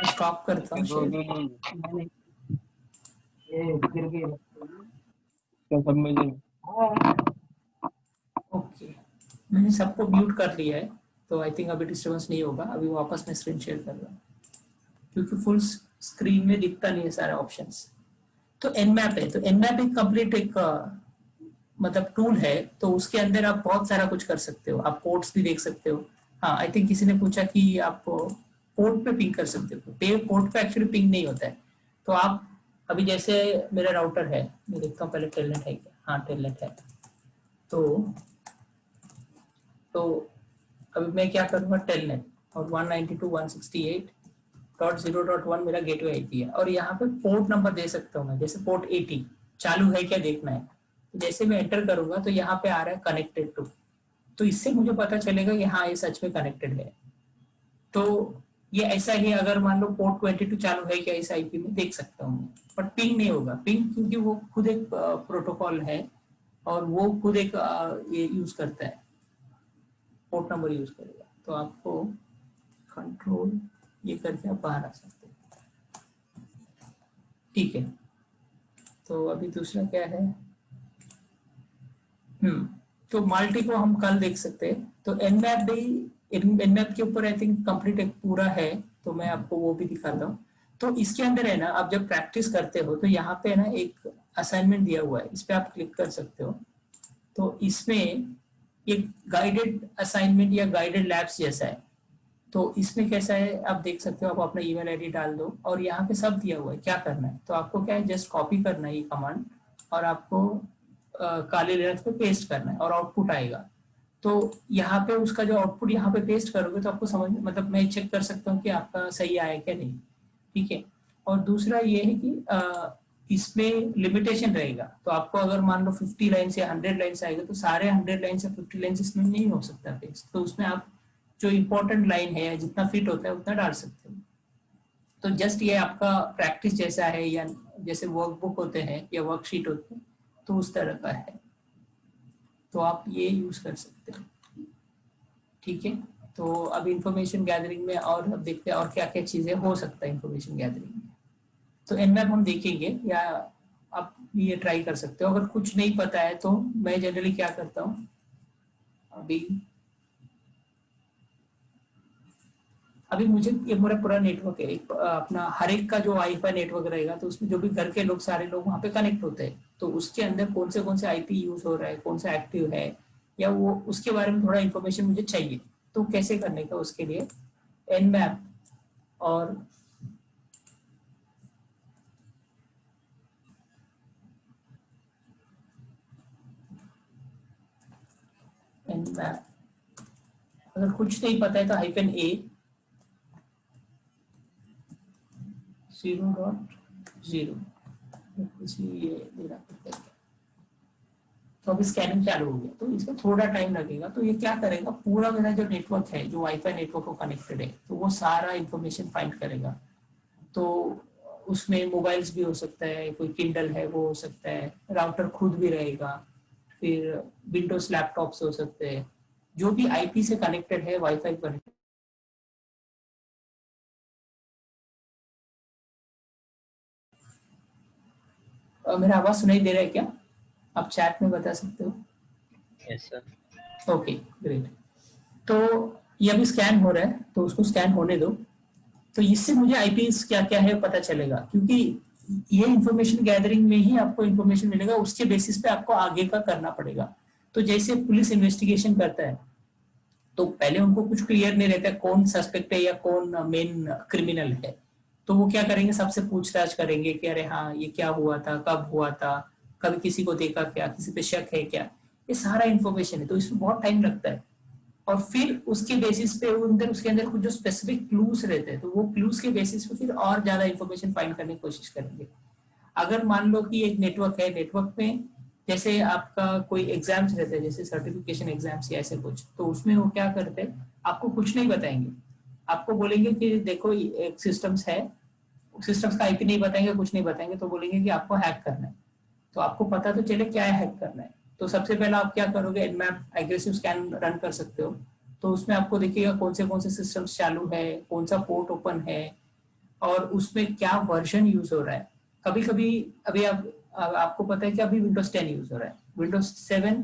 स्टॉप करता हूँ दो शेयर। दो क्या सब में ओके, मैंने सबको म्यूट कर लिया है, तो आई थिंक अभी डिस्टर्बेंस नहीं होगा। अभी वापस मैं स्क्रीन शेयर कर रहा हूँ क्योंकि फुल स्क्रीन में दिखता नहीं है सारे ऑप्शंस। तो एनमैप है, तो एनमैप एक कंप्लीट एक मतलब टूल है, तो उसके अंदर आप बहुत सारा कुछ कर सकते हो। आप पोर्ट्स भी देख सकते हो। हाँ, आई थिंक किसी ने पूछा कि आप पोर्ट पे पिंग कर सकते हो। पोर्ट पे एक्चुअली पिंग नहीं होता है। तो आप अभी जैसे मेरा राउटर है, मैं देखता हूँ पहले टेलनेट है क्या। हाँ, टेलनेट है। तो अभी मैं क्या करूँगा, टेलनेट और 192.168.0.1 मेरा गेटवे आईपी है, और यहाँ पे पोर्ट नंबर दे सकता हूँ मैं, जैसे पोर्ट 80 चालू है क्या देखना है। तो जैसे मैं एंटर करूंगा तो यहाँ पे आ रहा है कनेक्टेड टू, तो इससे मुझे पता चलेगा कि हाँ ये सच में कनेक्टेड है। तो ये ऐसा ही, अगर मान लो पोर्ट 22 चालू है क्या इस आईपी में देख सकता हूँ, बट पिंग नहीं होगा। पिंग क्योंकि वो खुद एक प्रोटोकॉल है और वो खुद एक ये यूज करता है, पोर्ट नंबर यूज करेगा। तो आपको कंट्रोल ये करके आप बाहर आ सकते हैं। ठीक है, तो अभी दूसरा क्या है। तो मल्टी को हम कल देख सकते हैं। तो एनमैप भी, एनमैप के ऊपर आई थिंक कंप्लीट एक पूरा है, तो मैं आपको वो भी दिखाता हूँ। तो इसके अंदर है ना, आप जब प्रैक्टिस करते हो तो यहाँ पे ना एक असाइनमेंट दिया हुआ है, इस पे आप क्लिक कर सकते हो। तो इसमें एक गाइडेड असाइनमेंट या गाइडेड लैब्स जैसा है। तो इसमें कैसा है आप देख सकते हो, आप अपना ईमेल आईडी डाल दो और यहाँ पे सब दिया हुआ है क्या करना है। तो आपको क्या है, जस्ट कॉपी करना है ये कमांड, और आपको काले लिनक्स पे पेस्ट करना है और आउटपुट आएगा। तो यहाँ पे उसका जो आउटपुट यहाँ पे पेस्ट करोगे तो आपको समझ, मतलब मैं चेक कर सकता हूँ कि आपका सही आया क्या नहीं। ठीक है, और दूसरा ये है कि इसमें लिमिटेशन रहेगा। तो आपको अगर मान लो 50 लाइन्स या 100 लाइन्स आएगा तो सारे 100 लाइन्स या 50 लाइन्स इसमें नहीं हो सकता पेस्ट। तो उसमें आप जो इंपॉर्टेंट लाइन है या जितना फिट होता है उतना डाल सकते हो। तो जस्ट ये आपका प्रैक्टिस जैसा है, या जैसे वर्कबुक होते हैं या वर्कशीट होते हैं, तो उस तरह का है। तो आप ये यूज कर सकते हो। ठीक है, तो अब इंफॉर्मेशन गैदरिंग में और अब देखते हैं और क्या क्या चीजें हो सकता है इंफॉर्मेशन गैदरिंग में। तो एनमैप हम देखेंगे, या आप ये ट्राई कर सकते हो। अगर कुछ नहीं पता है तो मैं जनरली क्या करता हूँ, अभी मुझे ये मेरा पूरा नेटवर्क है, एक अपना हर एक का जो वाईफाई नेटवर्क रहेगा, तो उसमें जो भी घर के लोग सारे लोग वहाँ पे कनेक्ट होते हैं। तो उसके अंदर कौन से आईपी यूज हो रहा है, कौन सा एक्टिव है, या वो उसके बारे में थोड़ा इन्फॉर्मेशन मुझे चाहिए। तो कैसे करने का, उसके लिए एनमैप और एनमैप, अगर कुछ नहीं पता है तो -a 0.0 ये देना पड़ता है। तो अभी स्कैनिंग चालू हो गया, तो इसमें थोड़ा टाइम लगेगा। तो ये क्या करेगा, पूरा मेरा जो नेटवर्क है, जो वाईफाई नेटवर्क को कनेक्टेड है, तो वो सारा इंफॉर्मेशन फाइंड करेगा। तो उसमें मोबाइल्स भी हो सकता है, कोई किंडल है वो हो सकता है, राउटर खुद भी रहेगा, फिर विंडोज लैपटॉप्स हो सकते हैं, जो भी आईपी से कनेक्टेड है, वाईफाई कनेक्टेड। मेरा आवाज सुनाई दे रहा है क्या? आप चैट में बता सकते हो। Yes sir. Okay, great. तो ये अभी स्कैन हो रहा है, तो उसको स्कैन होने दो। तो इससे मुझे आईपी क्या क्या है पता चलेगा, क्योंकि ये इंफॉर्मेशन गैदरिंग में ही आपको इंफॉर्मेशन मिलेगा, उसके बेसिस पे आपको आगे का करना पड़ेगा। तो जैसे पुलिस इन्वेस्टिगेशन करता है, तो पहले उनको कुछ क्लियर नहीं रहता कौन सस्पेक्ट है या कौन मेन क्रिमिनल है। तो वो क्या करेंगे, सबसे पूछताछ करेंगे कि अरे हाँ ये क्या हुआ था, कब हुआ था, कभी किसी को देखा क्या, किसी पे शक है क्या, ये सारा इन्फॉर्मेशन है। तो इसमें बहुत टाइम लगता है। और फिर उसके बेसिस पे उसके अंदर कुछ जो स्पेसिफिक क्लूज रहते हैं, तो वो क्लूज के बेसिस पे फिर और ज्यादा इन्फॉर्मेशन फाइंड करने की कोशिश करेंगे। अगर मान लो कि एक नेटवर्क है, नेटवर्क में जैसे आपका कोई एग्जाम्स रहते हैं, जैसे सर्टिफिकेशन एग्जाम्स या ऐसे कुछ, तो उसमें वो क्या करते हैं, आपको कुछ नहीं बताएंगे। आपको बोलेंगे कि देखो एक सिस्टम्स है, सिस्टम्स का आईपी नहीं बताएंगे, कुछ नहीं बताएंगे, तो बोलेंगे कि आपको हैक करना है। तो आपको पता तो चले क्या हैक करना है। तो सबसे पहला आप क्या करोगे, एनमैप एग्रेसिव स्कैन रन कर सकते हो। तो उसमें आपको देखिएगा कौन से सिस्टम्स चालू है, कौन सा पोर्ट ओपन है, और उसमें क्या वर्जन यूज हो रहा है। कभी कभी अभी आपको पता है कि अभी विंडोज 10 यूज हो रहा है, विंडोज 7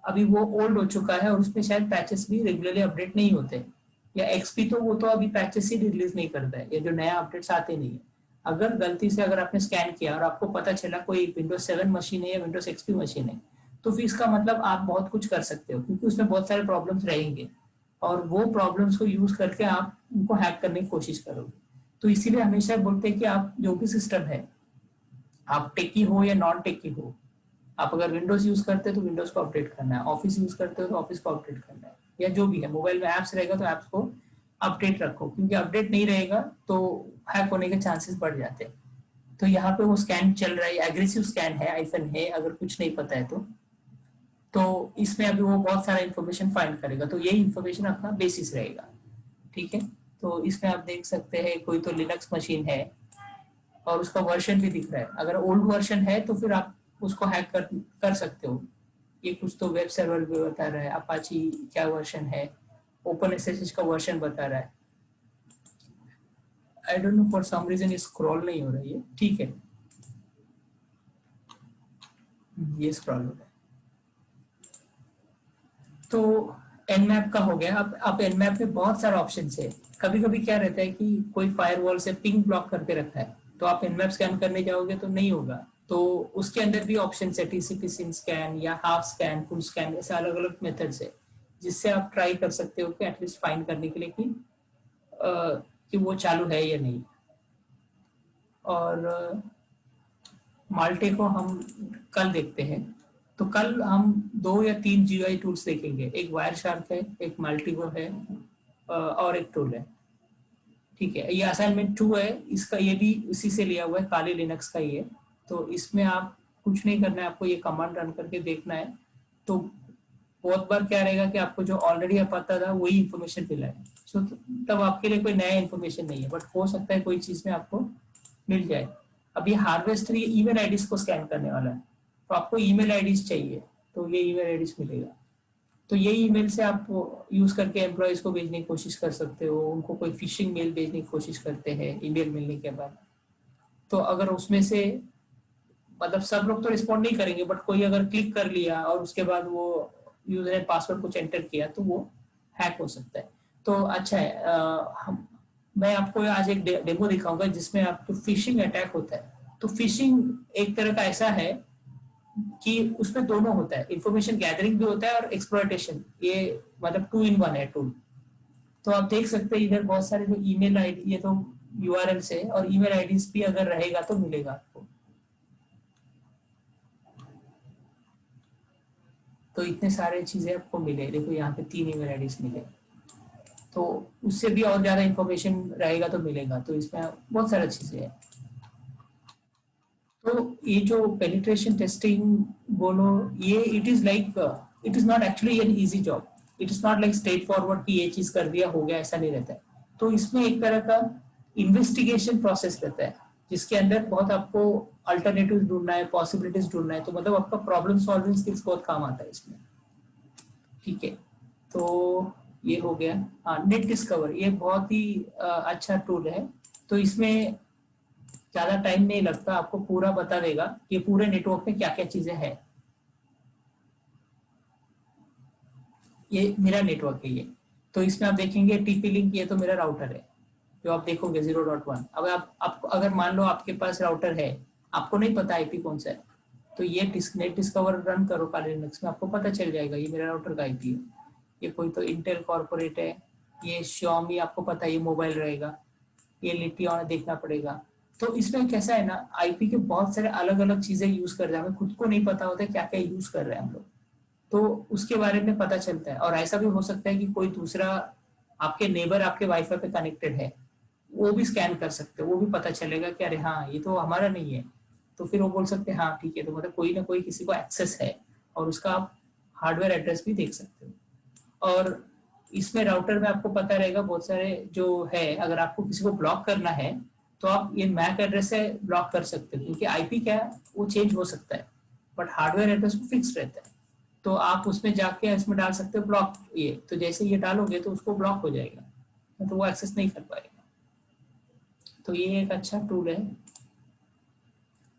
अभी वो ओल्ड हो चुका है और उसमें शायद पैचेस भी रेगुलरली अपडेट नहीं होते, या एक्सपी तो वो तो अभी पैचेस ही रिलीज नहीं करता है, या जो नया अपडेट्स आते नहीं है। अगर गलती से अगर आपने स्कैन किया और आपको पता चला कोई विंडोज 7 मशीन है या विंडोज एक्सपी मशीन है, तो फिर इसका मतलब आप बहुत कुछ कर सकते हो, क्योंकि उसमें बहुत सारे प्रॉब्लम्स रहेंगे और वो प्रॉब्लम्स को यूज करके आप उनको हैक करने की कोशिश करोगे। तो इसीलिए हमेशा बोलते हैं कि आप जो भी सिस्टम है, आप टेकी हो या नॉन टेकी हो, आप अगर विंडोज यूज करते हैं तो विंडोज को अपडेट करना है, ऑफिस यूज करते हो तो ऑफिस को अपडेट करना है, या जो भी है मोबाइल में एप्स रहेगा तो एप्स को अपडेट रखो, क्योंकि अपडेट नहीं रहेगा तो हैक होने के चांसेस बढ़ जाते हैं। तो यहाँ पे वो स्कैन चल रहा है, एग्रेसिव स्कैन है, आईफन है, अगर कुछ नहीं पता है तो इसमें अभी वो बहुत सारा इन्फॉर्मेशन फाइंड करेगा, तो यही इन्फॉर्मेशन अपना बेसिस रहेगा। ठीक है, तो इसमें आप देख सकते हैं कोई तो लिनक्स मशीन है और उसका वर्जन भी दिख रहा है। अगर ओल्ड वर्जन है तो फिर आप उसको हैक कर सकते हो। ये कुछ तो वेब सर्वर भी बता रहा है, अपाची क्या वर्जन है, ओपन एसएसएच का वर्जन बता रहा है। I don't know for some reason ये स्क्रॉल नहीं हो रही है। ठीक है, ये स्क्रॉल हो रहा है। तो एनमैप का हो गया। अब एनमैप में बहुत सारे ऑप्शन है। कभी कभी क्या रहता है कि कोई फायरवॉल से पिंग ब्लॉक करके रखा है, तो आप एनमैप स्कैन करने जाओगे तो नहीं होगा। तो उसके अंदर भी ऑप्शन है, टीसीपी सिम स्कैन या हाफ स्कैन, फुल स्कैन, ऐसे अलग अलग मेथड्स है जिससे आप ट्राई कर सकते हो कि एटलीस्ट फाइंड करने के लिए कि वो चालू है या नहीं। और माल्टे को हम कल देखते हैं। तो कल हम 2 या 3 जीयूआई टूल्स देखेंगे, एक वायर शार्क है, एक माल्टीगो है, और एक टूल है। ठीक है, ये असाइनमेंट 2 है, इसका ये भी उसी से लिया हुआ है, काली लिनक्स का ही है। तो इसमें आप कुछ नहीं करना है, आपको ये कमांड रन करके देखना है। तो बहुत बार क्या रहेगा कि आपको जो ऑलरेडी पता था वही इन्फॉर्मेशन मिला है, सो तब आपके लिए कोई नया इन्फॉर्मेशन नहीं है, बट हो सकता है कोई चीज में आपको मिल जाए। अब ये हार्वेस्टर ये ईमेल आईडीज को स्कैन करने वाला है, तो आपको ईमेल आईडीज चाहिए, तो ये ईमेल आईडीज मिलेगा। तो ये ईमेल से आप यूज करके एम्प्लॉयज को भेजने की कोशिश कर सकते हो, उनको कोई फिशिंग मेल भेजने की कोशिश करते हैं ईमेल मिलने के बाद। तो अगर उसमें से मतलब सब लोग तो रिस्पॉन्ड नहीं करेंगे, बट कोई अगर क्लिक कर लिया और उसके बाद वो यूजर ने पासवर्ड कुछ एंटर किया तो वो हैक हो सकता है। तो अच्छा है, मैं आपको आज एक डेमो दिखाऊंगा जिसमें आपको फिशिंग अटैक होता है। तो फिशिंग एक तरह का ऐसा है कि उसमें दोनों होता है, इंफॉर्मेशन गैदरिंग भी होता है और एक्सप्लॉयटेशन, ये मतलब 2 in 1 है टूल। तो आप देख सकते हैं इधर बहुत सारे जो ईमेल आईडी, ये तो यूआरएल से, और ईमेल आईडीज भी अगर रहेगा तो मिलेगा आपको। तो इतने सारे चीजें आपको मिले, देखो यहाँ पे 3 ईमेल आईडीज मिले, तो उससे भी और ज्यादा इंफॉर्मेशन रहेगा तो मिलेगा। तो इसमें बहुत सारी चीजें हैं। तो ये जो पेनिट्रेशन टेस्टिंग बोलो, ये it is not actually an easy job. It is not like straight forward कि ये चीज कर दिया हो गया, ऐसा नहीं रहता है। तो इसमें एक तरह का इन्वेस्टिगेशन प्रोसेस रहता है, जिसके अंदर बहुत आपको अल्टरनेटिव ढूंढना है, पॉसिबिलिटीज ढूंढना है। तो मतलब आपका प्रॉब्लम सॉल्विंग स्किल्स बहुत काम आता है इसमें। ठीक है, तो ये हो गया। हाँ, नेट डिस्कवर ये बहुत ही अच्छा टूल है। तो इसमें ज्यादा टाइम नहीं लगता, आपको पूरा बता देगा कि पूरे नेटवर्क में क्या क्या चीजें हैं। ये मेरा नेटवर्क है ये। तो इसमें आप देखेंगे टीपी लिंक, ये तो मेरा राउटर है जो आप देखोगे 0.1। अब आप अगर मान लो आपके पास राउटर है, आपको नहीं पता आईपी कौन सा है, तो ये नेट डिस्कवर रन करो काली लिनक्स में, आपको पता चल जाएगा ये मेरा राउटर का आईपी है। ये कोई तो इंटेल कॉर्पोरेट है, ये Xiaomi, आपको पता है ये मोबाइल रहेगा। ये लिट्टी ऑन देखना पड़ेगा। तो इसमें कैसा है ना, आईपी के बहुत सारे अलग अलग चीजें यूज कर रहे हैं, हमें खुद को नहीं पता होता क्या क्या यूज कर रहे हैं हम लोग, तो उसके बारे में पता चलता है। और ऐसा भी हो सकता है कि कोई दूसरा आपके नेबर आपके वाईफाई पे कनेक्टेड है, वो भी स्कैन कर सकते हो, वो भी पता चलेगा कि अरे हाँ ये तो हमारा नहीं है, तो फिर वो बोल सकते हैं हाँ ठीक है, तो मतलब कोई ना कोई किसी को एक्सेस है, और उसका आप हार्डवेयर एड्रेस भी देख सकते हो। और इसमें राउटर में आपको पता रहेगा बहुत सारे जो है, अगर आपको किसी को ब्लॉक करना है तो आप ये मैक एड्रेस से ब्लॉक कर सकते हो, क्योंकि आईपी क्या है वो चेंज हो सकता है, बट हार्डवेयर एड्रेस फिक्स रहता है। तो आप उसमें जाके इसमें डाल सकते हो ब्लॉक, ये तो जैसे ये डालोगे तो उसको ब्लॉक हो जाएगा, तो वो एक्सेस नहीं कर पाएगा। तो ये एक अच्छा टूल है।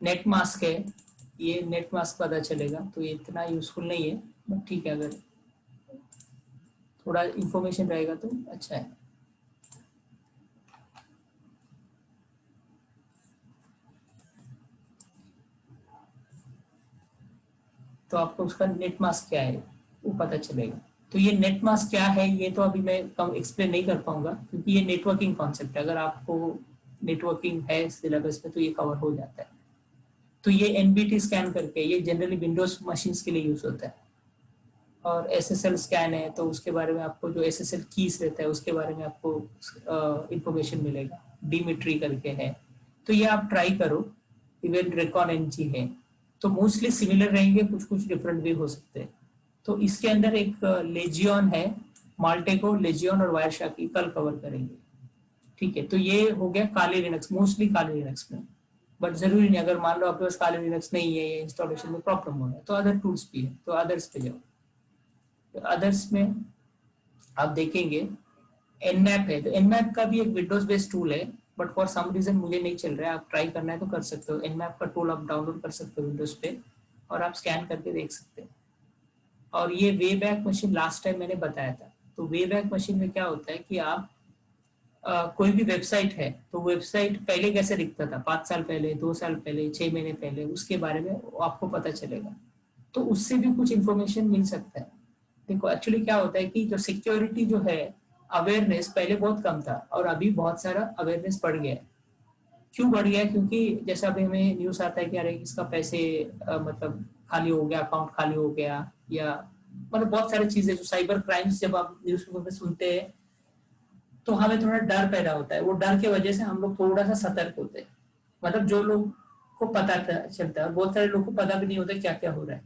नेट मास्क है, ये नेट मास्क पता चलेगा, तो ये इतना यूजफुल नहीं है, बट ठीक है, अगर थोड़ा इंफॉर्मेशन रहेगा तो अच्छा है। तो आपको उसका नेट मास्क क्या है वो पता चलेगा। तो ये नेट मास्क क्या है ये तो अभी मैं कम एक्सप्लेन नहीं कर पाऊंगा, क्योंकि ये नेटवर्किंग कॉन्सेप्ट है, अगर आपको नेटवर्किंग है सिलेबस में तो ये कवर हो जाता है। तो ये एनबीटी स्कैन करके, ये जनरली विंडोज मशीन्स के लिए यूज होता है। और एसएसएल स्कैन है, तो उसके बारे में आपको जो एसएसएल कीज रहता है उसके बारे में आपको इंफॉर्मेशन मिलेगा। डिमिट्री करके है, तो ये आप ट्राई करो। इवन रेकॉन एनजी है, तो मोस्टली सिमिलर रहेंगे, कुछ कुछ डिफरेंट भी हो सकते हैं। तो इसके अंदर एक लेजियन है, माल्टेको, लेजियन और वायरशार्क कल कवर करेंगे। ठीक है, तो ये हो गया काली लिनक्स, मोस्टली काली लिनक्स में। बट जरूरी नहीं, अगर मान लो आपके पास काली लिनक्स नहीं है या इंस्टॉलेशन में प्रॉब्लम हो रहा है तो अदर टूल्स भी है, तो अदर्स पे जाओ। तो अदर्स में आप देखेंगे एनमैप है, तो एनमैप का भी एक विंडोज बेस्ड टूल है, बट फॉर सम रीजन मुझे नहीं चल रहा है, आप ट्राई करना है तो कर सकते हो। एनमैप का टूल आप डाउनलोड कर सकते हो विंडोज पे, और आप स्कैन करके देख सकते हैं। और ये way back machine last time मैंने बताया था, तो वे बैक मशीन में क्या होता है कि आप कोई भी वेबसाइट है, तो वेबसाइट पहले कैसे दिखता था, 5 साल पहले, 2 साल पहले, 6 महीने पहले, उसके बारे में आपको पता चलेगा, तो उससे भी कुछ इंफॉर्मेशन मिल सकता है। देखो एक्चुअली क्या होता है कि जो सिक्योरिटी जो है, अवेयरनेस पहले बहुत कम था, और अभी बहुत सारा अवेयरनेस बढ़ गया है। क्यों बढ़ गया है? क्योंकि जैसे अभी हमें न्यूज आता है कि अरे इसका पैसे मतलब खाली हो गया, अकाउंट खाली हो गया, या मतलब बहुत सारी चीजें जो साइबर क्राइम्स जब आप न्यूज पेपर में सुनते हैं तो हमें थोड़ा डर पैदा होता है। वो डर की वजह से हम लोग थोड़ा सा सतर्क होते हैं, मतलब जो लोग को पता चलता है, बहुत सारे लोग को पता भी नहीं होता क्या क्या हो रहा है।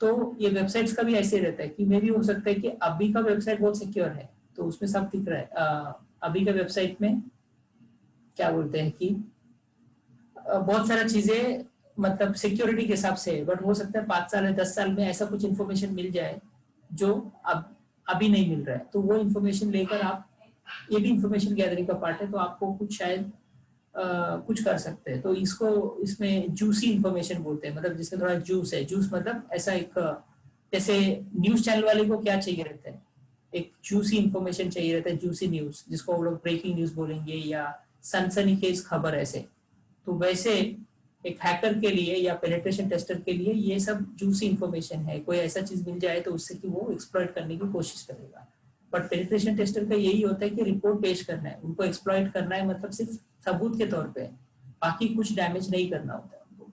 तो ये वेबसाइट्स का भी ऐसे रहता है कि मे भी हो सकता है कि अभी का वेबसाइट बहुत सिक्योर है, तो उसमें सब दिख रहा है। अभी का वेबसाइट में क्या बोलते हैं कि बहुत सारा चीजें मतलब सिक्योरिटी के हिसाब से है, बट हो सकता है 5 साल या 10 साल में ऐसा कुछ इन्फॉर्मेशन मिल जाए जो अब अभी नहीं मिल रहा है, तो वो इन्फॉर्मेशन लेकर आप, ये भी इंफॉर्मेशन गैदरिंग का पार्ट है, तो आपको कुछ शायद कुछ कर सकते हैं। तो इसको इसमें जूसी इंफॉर्मेशन बोलते हैं, मतलब जिसमें थोड़ा जूस है। जूस मतलब ऐसा एक जैसे न्यूज चैनल वाले को क्या चाहिए रहता है, एक जूसी इंफॉर्मेशन चाहिए रहता है, जूसी न्यूज, जिसको वो लोग ब्रेकिंग न्यूज बोलेंगे या सनसनीखेज खबर ऐसे। तो वैसे एक हैकर के लिए या पेनिट्रेशन टेस्टर के लिए ये सब जूसी इंफॉर्मेशन है। कोई ऐसा चीज मिल जाए तो उससे कि वो एक्सप्लॉइट करने की कोशिश करेगा। बट पेनिट्रेशन टेस्टर का यही होता है कि रिपोर्ट पेश करना है, उनको एक्सप्लॉइट करना है, मतलब सिर्फ सबूत के तौर पे, बाकी कुछ डैमेज नहीं करना होता है उनको।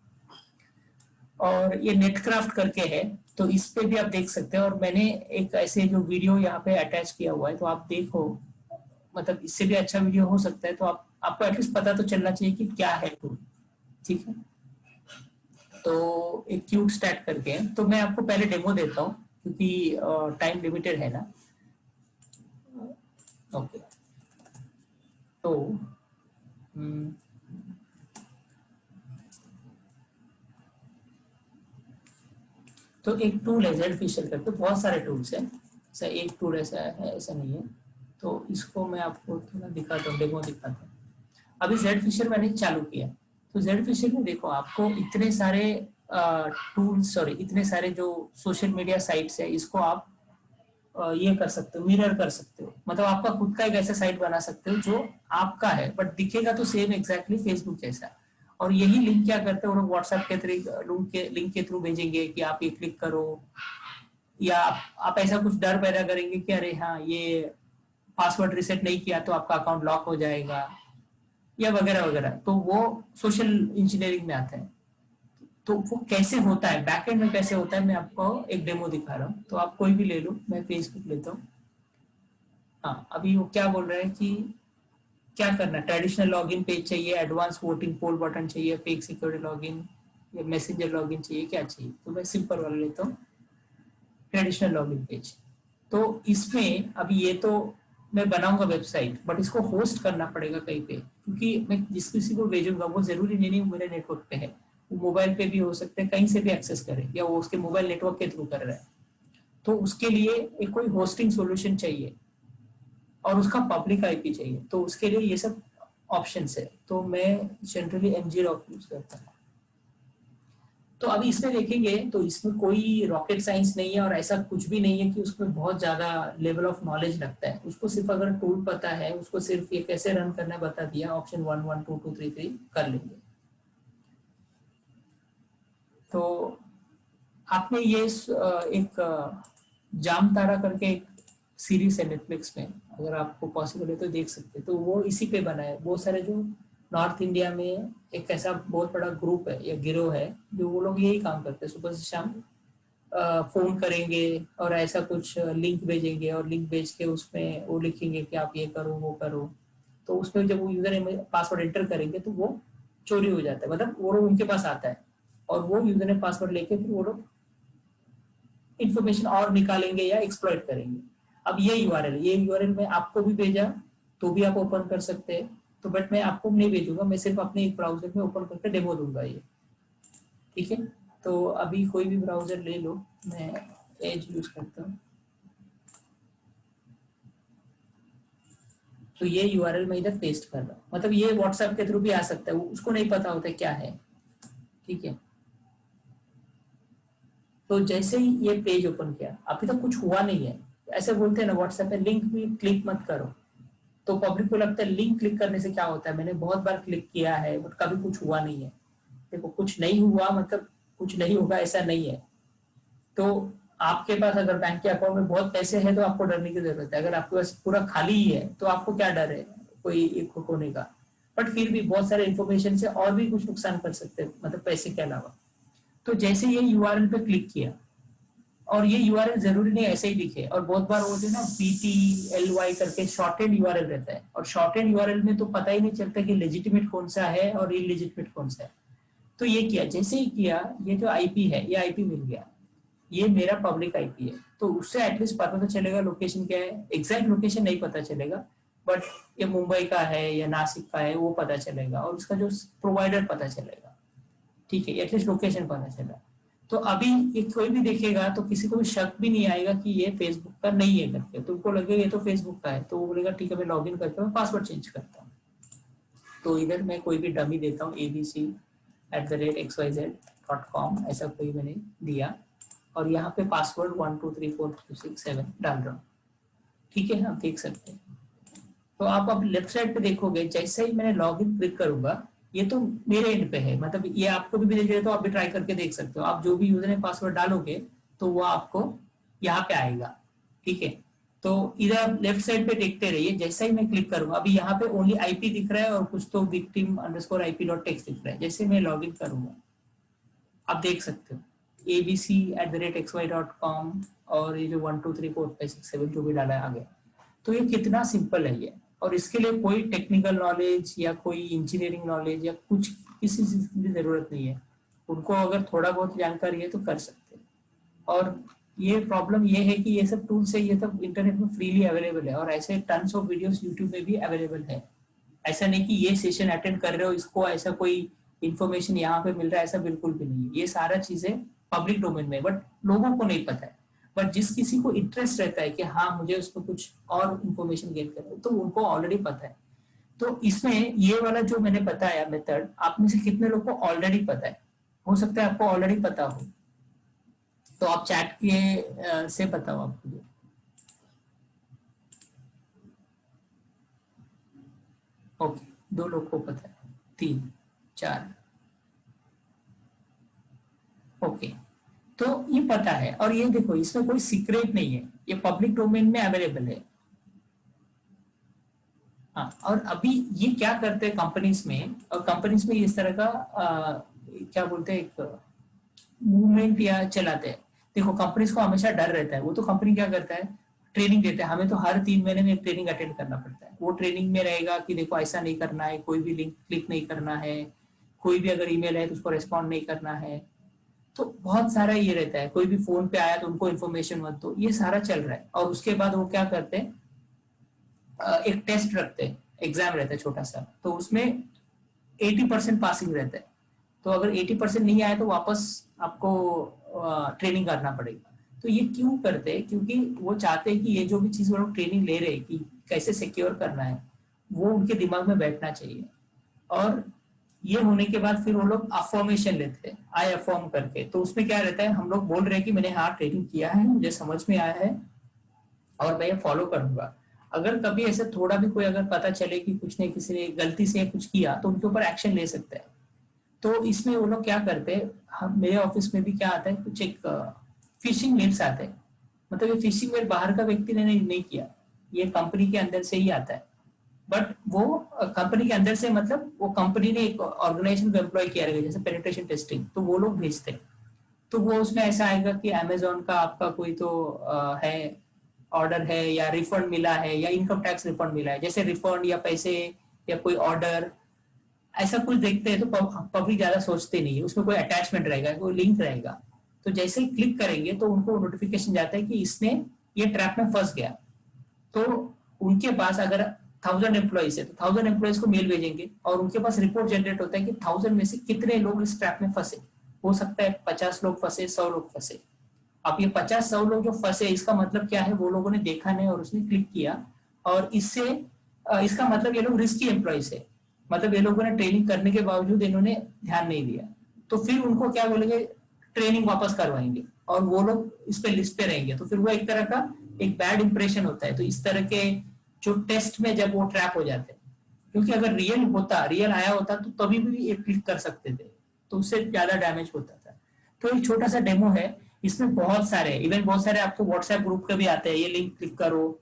और ये नेटक्राफ्ट करके है, तो इस पे भी आप देख सकते हैं, और मैंने एक ऐसे जो वीडियो यहाँ पे अटैच किया हुआ है, तो आप देखो, मतलब इससे भी अच्छा वीडियो हो सकता है, तो आपको एटलीस्ट पता तो चलना चाहिए कि क्या है टूल। ठीक है, तो एक क्यूट स्टैट करके है, तो मैं आपको पहले डेमो देता हूँ क्योंकि टाइम लिमिटेड है ना। ओके, तो तो एक टूल है जेड फिशर करके, बहुत सारे टूल्स हैं, ऐसा एक टूल ऐसा है ऐसा नहीं है। तो इसको मैं आपको थोड़ा दिखाता हूँ, डेमो दिखाता हूँ। अभी जेड फिशर मैंने चालू किया, तो जेड फिशर में देखो आपको इतने सारे टूल्स, सॉरी इतने सारे जो सोशल मीडिया साइट्स है, इसको आप ये कर सकते हो, मिरर कर सकते हो, मतलब आपका खुद का एक ऐसा साइट बना सकते हो जो आपका है, बट दिखेगा तो सेम एग्जैक्टली फेसबुक जैसा। और यही लिंक क्या करते हैं वो लोग व्हाट्सएप के लिंक के थ्रू भेजेंगे कि आप ये क्लिक करो, या आप ऐसा कुछ डर पैदा करेंगे कि अरे हाँ ये पासवर्ड रिसेट नहीं किया तो आपका अकाउंट लॉक हो जाएगा, या वगैरह वगैरह, तो वो सोशल इंजीनियरिंग में आता है। तो वो कैसे होता है, बैकएंड में कैसे होता है, मैं आपको एक डेमो दिखा रहा हूँ। तो आप कोई भी ले लो, मैं फेसबुक लेता हूँ। हाँ, अभी वो क्या बोल रहा है कि क्या करना, ट्रेडिशनल लॉगिन पेज चाहिए, एडवांस वोटिंग पोल बटन चाहिए, फेक सिक्योरिटी लॉगिन या मैसेंजर लॉगिन चाहिए, क्या चाहिए? तो मैं सिंपल वाला लेता हूँ, ट्रेडिशनल लॉगिन पेज। तो इसमें अभी ये तो मैं बनाऊंगा वेबसाइट, बट इसको होस्ट करना पड़ेगा कहीं पे, क्योंकि मैं जिस किसी को भेजूंगा वो जरूरी नहीं मेरे नेटवर्क पे है, वो मोबाइल पे भी हो सकता है, कहीं से भी एक्सेस करे, या वो उसके मोबाइल नेटवर्क के थ्रू कर रहा है। तो उसके लिए एक कोई होस्टिंग सॉल्यूशन चाहिए और उसका पब्लिक आईपी चाहिए। तो उसके लिए ये सब ऑप्शंस है। तो मैं जनरली एमजी रॉक यूज करता हूँ। तो अभी इसमें देखेंगे तो इसमें कोई रॉकेट साइंस नहीं है और ऐसा कुछ भी नहीं है कि उसमें बहुत ज्यादा लेवल ऑफ नॉलेज लगता है। उसको सिर्फ अगर टूल पता है, उसको सिर्फ ये कैसे रन करना बता दिया, ऑप्शन 1 1 2 2 3 3 कर लेंगे। तो आपने ये एक जाम तारा करके एक सीरीज है नेटफ्लिक्स में, अगर आपको पॉसिबल है तो देख सकते हैं। तो वो इसी पे बना है। बहुत सारे जो नॉर्थ इंडिया में एक ऐसा बहुत बड़ा ग्रुप है या गिरोह है, जो वो लोग यही काम करते हैं, सुबह से शाम फोन करेंगे और ऐसा कुछ लिंक भेजेंगे, और लिंक भेज के उसमें वो लिखेंगे कि आप ये करो वो करो। तो उसमें जब वो यूजर पासवर्ड एंटर करेंगे तो वो चोरी हो जाता है, मतलब वो लोग उनके पास आता है और वो यूजर ने पासवर्ड लेके फिर वो लोग इंफॉर्मेशन और निकालेंगे या एक्सप्लॉइट करेंगे। अब ये यूआरएल मैं आपको भी भेजा तो भी आप ओपन कर सकते हैं। तो बट मैं आपको नहीं भेजूंगा, मैं सिर्फ अपने एक ब्राउजर में ओपन करके डेमो दूंगा ये, ठीक है? तो अभी कोई भी ब्राउजर ले लो, मैं एज यूज करता हूँ। तो ये यूआरएल मैं इधर पेस्ट कर रहा हूँ, मतलब ये व्हाट्सएप के थ्रू भी आ सकता है, उसको नहीं पता होता है क्या है, ठीक है? तो जैसे ही ये पेज ओपन किया, अभी तक कुछ हुआ नहीं है। ऐसे बोलते हैं ना व्हाट्सएप पे, लिंक भी क्लिक मत करो। तो पब्लिक को लगता है लिंक क्लिक करने से क्या होता है, मैंने बहुत बार क्लिक किया है बट कभी कुछ हुआ नहीं है। देखो, कुछ नहीं हुआ मतलब कुछ नहीं होगा ऐसा नहीं है। तो आपके पास अगर बैंक के अकाउंट में बहुत पैसे हैं तो आपको डरने की जरूरत है। अगर आपके पास पूरा खाली ही है तो आपको क्या डर है कोई एक होने का? बट फिर भी बहुत सारे इंफॉर्मेशन से और भी कुछ नुकसान कर सकते हैं, मतलब पैसे के अलावा। तो जैसे ये यूआरएल पे क्लिक किया, और ये यूआरएल जरूरी नहीं ऐसे ही दिखे, और बहुत बार वो जो ना PTLY करके शॉर्टेड यूआरएल रहता है, और शॉर्टेड यूआरएल में तो पता ही नहीं चलता कि लेजिटिमेट कौन सा है और इलेजिटिमेट कौन सा है। तो ये किया, जैसे ही किया, ये जो आईपी है ये आईपी मिल गया, ये मेरा पब्लिक आईपी है। तो उससे एटलीस्ट पता तो चलेगा लोकेशन क्या है। एग्जैक्ट लोकेशन नहीं पता चलेगा, बट ये मुंबई का है या नासिक का है वो पता चलेगा, और उसका जो प्रोवाइडर पता चलेगा, ठीक है? एटलीस्ट लोकेशन पता चला। तो अभी ये कोई भी देखेगा तो किसी को भी शक भी नहीं आएगा कि ये फेसबुक का नहीं है करके। तुमको लगेगा ये तो फेसबुक का है, तो वो बोलेगा ठीक है मैं लॉग इन करके मैं पासवर्ड चेंज करता हूँ। तो इधर मैं कोई भी डमी देता हूँ, abc@xyz.com, ऐसा कोई मैंने दिया, और यहाँ पे पासवर्ड 1 2 3 4 5 6 7 डाल रहा हूँ, ठीक है? आप देख सकते हैं। तो आप अब लेफ्ट साइड पे देखोगे, जैसे ही मैंने लॉग इन क्लिक करूंगा, ये तो मेरे एंड पे है, मतलब ये आपको भी भेज रहे तो आप भी ट्राई करके देख सकते हो। आप जो भी यूजर नेम पासवर्ड डालोगे तो वो आपको यहाँ पे आएगा, ठीक है? तो इधर लेफ्ट साइड पे देखते रहिए, जैसे ही मैं क्लिक करूंगा, अभी यहाँ पे ओनली आईपी दिख रहा है और कुछ तो victim_ip.txt दिख रहा है। जैसे मैं लॉग इन करूंगा आप देख सकते हो abc@xy.com, और ये जो 1 2 3 4 5 6 7 जो भी डाला है आ गया। तो ये कितना सिंपल है ये, और इसके लिए कोई टेक्निकल नॉलेज या कोई इंजीनियरिंग नॉलेज या कुछ किसी चीज की जरूरत नहीं है। उनको अगर थोड़ा बहुत जानकारी है तो कर सकते हैं। और ये प्रॉब्लम ये है कि ये सब टूल्स है, ये सब इंटरनेट में फ्रीली अवेलेबल है, और ऐसे टन्स ऑफ वीडियोस यूट्यूब में भी अवेलेबल है। ऐसा नहीं कि ये सेशन अटेंड कर रहे हो इसको ऐसा कोई इन्फॉर्मेशन यहाँ पे मिल रहा है, ऐसा बिल्कुल भी नहीं है। ये सारा चीजें पब्लिक डोमेन में, बट लोगों को नहीं पता है। बट जिस किसी को इंटरेस्ट रहता है कि हाँ मुझे उसमें कुछ और इन्फॉर्मेशन गेन करना है, तो उनको ऑलरेडी पता है। तो इसमें ये वाला जो मैंने बताया मेथड, आप में से कितने लोग को ऑलरेडी पता है? हो सकता है आपको ऑलरेडी पता हो, तो आप चैट के से बताओ आपको। ओके, 2 लोग को पता है, 3 4, ओके। तो ये पता है, और ये देखो इसमें कोई सीक्रेट नहीं है, ये पब्लिक डोमेन में अवेलेबल है। हाँ, और अभी ये क्या करते हैं कंपनीज में, और कंपनीज में इस तरह का क्या बोलते हैं एक मूवमेंट या चलाते हैं। देखो कंपनीज को हमेशा डर रहता है, वो तो कंपनी क्या करता है, ट्रेनिंग देते हैं हमें, तो हर 3 महीने में एक ट्रेनिंग अटेंड करना पड़ता है। वो ट्रेनिंग में रहेगा कि देखो ऐसा नहीं करना है, कोई भी लिंक क्लिक नहीं करना है, कोई भी अगर ईमेल है तो उसको रेस्पॉन्ड नहीं करना है। तो बहुत सारा ये रहता है, कोई भी फोन पे आया तो उनको इन्फॉर्मेशन मत दो, ये सारा चल रहा है। और उसके बाद वो क्या करते हैं, एक टेस्ट रखते हैं, एग्जाम रहता है छोटा सा, तो उसमें 80% पासिंग रहता है। तो अगर 80% नहीं आया तो वापस आपको ट्रेनिंग करना पड़ेगा। तो ये क्यों करते हैं, क्योंकि वो चाहते हैं कि ये जो भी चीज वो लोग ट्रेनिंग ले रहे हैं कि कैसे सिक्योर करना है, वो उनके दिमाग में बैठना चाहिए। और ये होने के बाद फिर वो लोग अफॉर्मेशन लेते हैं, आई अफॉर्म करके। तो उसमें क्या रहता है, हम लोग बोल रहे हैं कि मैंने हाँ ट्रेनिंग किया है, मुझे समझ में आया है और मैं ये फॉलो करूंगा। अगर कभी ऐसे थोड़ा भी कोई अगर पता चले कि कुछ ने किसी ने गलती से कुछ किया तो उनके ऊपर एक्शन ले सकते हैं। तो इसमें वो लोग क्या करते हैं, हम मेरे ऑफिस में भी क्या आता है, कुछ एक फिशिंग मेल्स आते हैं। मतलब ये फिशिंग मेल बाहर का व्यक्ति ने नहीं किया, ये कंपनी के अंदर से ही आता है। बट वो कंपनी के अंदर से मतलब वो कंपनी ने एक ऑर्गेनाइजेशन को एम्प्लॉय किया रहेगा, जैसे पेनिट्रेशन टेस्टिंग, तो वो लोग भेजते हैं। तो वो उसमें ऐसा आएगा कि अमेजोन का आपका कोई तो है ऑर्डर है, या रिफंड मिला है, या इनकम टैक्स रिफंड मिला है, जैसे रिफंड या पैसे या कोई ऑर्डर, ऐसा कुछ देखते हैं तो पब्लिक ज्यादा सोचते नहीं है। उसमें कोई अटैचमेंट रहेगा, कोई लिंक रहेगा, तो जैसे ही क्लिक करेंगे तो उनको नोटिफिकेशन जाता है कि इसने ये ट्रैप में फंस गया। तो उनके पास अगर 1000 एम्प्लॉइज है तो 1000 एम्प्लॉइज को मेल भेजेंगे, और उनके पास रिपोर्ट जनरेट होता है कि 1000 में से कितने लोग इस ट्रैप में फंसे। हो सकता है 50 लोग फंसे, 100 लोग फंसे। अब ये 50-100 लोग जो फंसे, इसका मतलब क्या है, वो लोगों ने देखा नहीं और उसने क्लिक किया, और इससे इसका मतलब ये लोग रिस्की एम्प्लॉइज है। मतलब ये लोगों ने ट्रेनिंग करने के बावजूद इन्होंने ध्यान नहीं दिया, तो फिर उनको क्या बोलेंगे, ट्रेनिंग वापस करवाएंगे और वो लोग इस पे लिस्ट पे रहेंगे। तो फिर वो एक तरह का एक बैड इंप्रेशन होता है। तो इस तरह के जो टेस्ट में जब वो ट्रैप हो जाते हैं, क्योंकि अगर रियल आया होता तो तभी भी ये क्लिक कर सकते थे, तो उससे ज्यादा डैमेज होता था। तो एक छोटा सा डेमो है, इसमें बहुत सारे इवन बहुत सारे आपको व्हाट्सएप ग्रुप के भी आते हैं, ये लिंक क्लिक करो,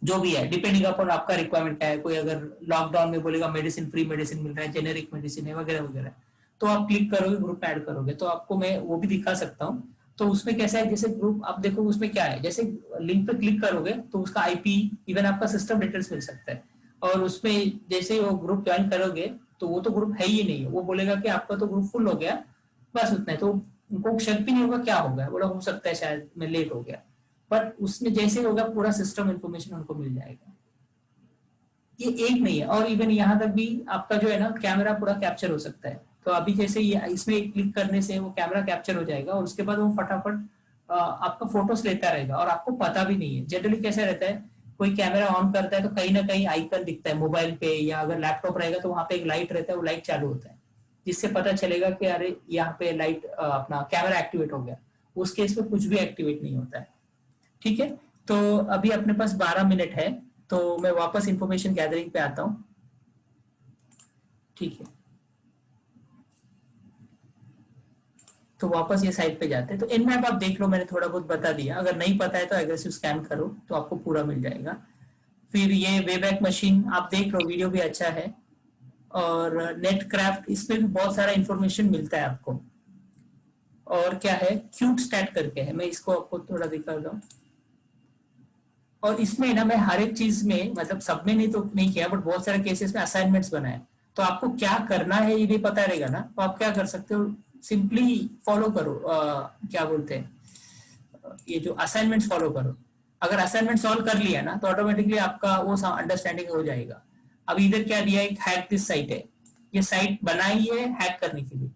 जो भी है डिपेंडिंग अपॉन आपका रिक्वायरमेंट क्या है। कोई अगर लॉकडाउन में बोलेगा मेडिसिन, फ्री मेडिसिन मिल रहा है, जेनेरिक मेडिसिन है वगैरह वगैरह, तो आप क्लिक करोगे, ग्रुप ऐड करोगे, तो आपको मैं वो भी दिखा सकता हूँ। तो उसमें कैसा है, जैसे ग्रुप आप देखो उसमें क्या है, जैसे लिंक पे क्लिक करोगे तो उसका आईपी, इवन आपका सिस्टम डिटेल्स मिल सकता है। और उसमें जैसे वो ग्रुप ज्वाइन करोगे तो वो तो ग्रुप है ही नहीं है, वो बोलेगा कि आपका तो ग्रुप फुल हो गया, बस उतना है। तो उनको शक भी नहीं होगा क्या होगा, बोला हो सकता है शायद मैं लेट हो गया, बट उसमें जैसे होगा पूरा सिस्टम इन्फॉर्मेशन उनको मिल जाएगा। ये एक नहीं है, और इवन यहाँ तक भी आपका जो है ना कैमरा पूरा कैप्चर हो सकता है। तो अभी जैसे ये इसमें क्लिक करने से वो कैमरा कैप्चर हो जाएगा, और उसके बाद वो फटाफट आपका फोटोस लेता रहेगा, और आपको पता भी नहीं है। जनरली कैसा रहता है, कोई कैमरा ऑन करता है तो कहीं ना कहीं आइकन दिखता है मोबाइल पे, या अगर लैपटॉप रहेगा तो वहां पे एक लाइट रहता है, वो लाइट चालू होता है, जिससे पता चलेगा कि अरे यहाँ पे लाइट अपना कैमरा एक्टिवेट हो गया। उस केस में कुछ भी एक्टिवेट नहीं होता है। ठीक है, तो अभी अपने पास 12 मिनट है, तो मैं वापस इंफॉर्मेशन गैदरिंग पे आता हूँ। ठीक है, तो वापस ये साइट पे जाते हैं। तो इनमैप आप देख लो, मैंने थोड़ा बहुत बता दिया, अगर नहीं पता है तो एग्रेसिव स्कैन करो तो आपको पूरा मिल जाएगा। फिर ये वेबैक मशीन आप देख लो, वीडियो भी अच्छा है। और नेट क्राफ्ट, इसमें भी बहुत सारा इंफॉर्मेशन मिलता है आपको। और क्या है, क्यूट स्टैट करके है, मैं इसको आपको थोड़ा दिखा रहा हूँ। और इसमें ना मैं हर एक चीज में, मतलब सब में नहीं तो नहीं किया, बट बहुत सारे केसेस में असाइनमेंट्स बनाए। तो आपको क्या करना है ये भी पता रहेगा ना, तो आप क्या कर सकते हो, सिंपली फॉलो करो, क्या बोलते हैं, ये जो असाइनमेंट्स फॉलो करो। अगर असाइनमेंट सॉल्व कर लिया ना तो ऑटोमेटिकली आपका वो अंडरस्टैंडिंग हो जाएगा। अब इधर क्या दिया, एक हैक दिस साइट है, ये साइट बनाई है हैक करने के लिए।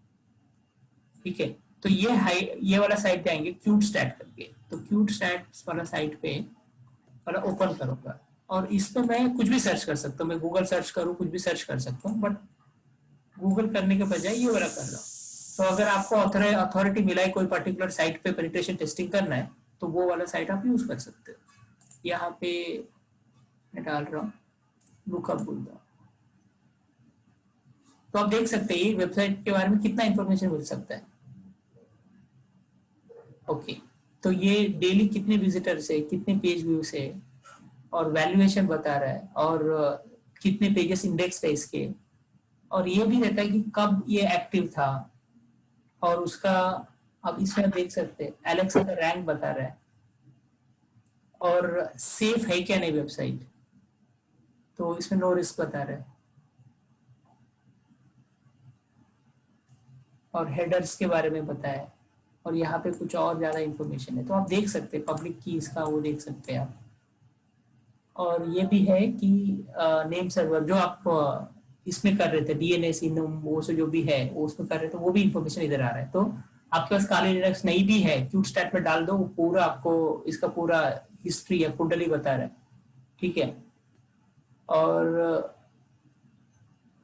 ठीक है, तो ये वाला साइट जाएंगे क्यूट स्टैट करके, तो क्यूट स्टैट वाला साइट पे वाला ओपन करूंगा, और इसमें मैं कुछ भी सर्च कर सकता हूँ, मैं गूगल सर्च करूँ कुछ भी सर्च कर सकता हूँ, बट गूगल करने के बजाय ये वाला कर रहा हूँ। तो अगर आपको अथॉरिटी मिला है कोई पर्टिकुलर साइट पे पेनिट्रेशन टेस्टिंग करना है, तो वो वाला साइट आप यूज कर सकते हो। यहाँ पे मैं डाल रहा हूँ लुकअप बुल्दा, तो आप देख सकते हैं वेबसाइट के बारे में कितना इंफॉर्मेशन मिल सकता है। ओके, तो ये डेली कितने विजिटर्स है, कितने पेज व्यूज है, और वैल्यूएशन बता रहा है, और कितने पेजेस इंडेक्स है इसके, और ये भी रहता है कि कब ये एक्टिव था, और उसका अब इसमें देख सकते हैं एलेक्सा का रैंक बता रहा है, और सेफ है क्या नहीं वेबसाइट, तो इसमें नो रिस्क बता रहा है, और हेडर्स के बारे में बताया, और यहाँ पे कुछ और ज्यादा इंफॉर्मेशन है, तो आप देख सकते हैं पब्लिक की इसका वो देख सकते हैं आप। और ये भी है कि नेम सर्वर जो आप इसमें कर रहे थे डीएनएस इनम वो से जो भी है वो उसमें कर रहे थे, वो भी इंफॉर्मेशन इधर आ रहा है। तो आपके पास काली लिनक्स नहीं भी है, क्यूट स्टैट में डाल दो, वो पूरा आपको इसका पूरा हिस्ट्री या कुंडली बता रहा है, ठीक है। और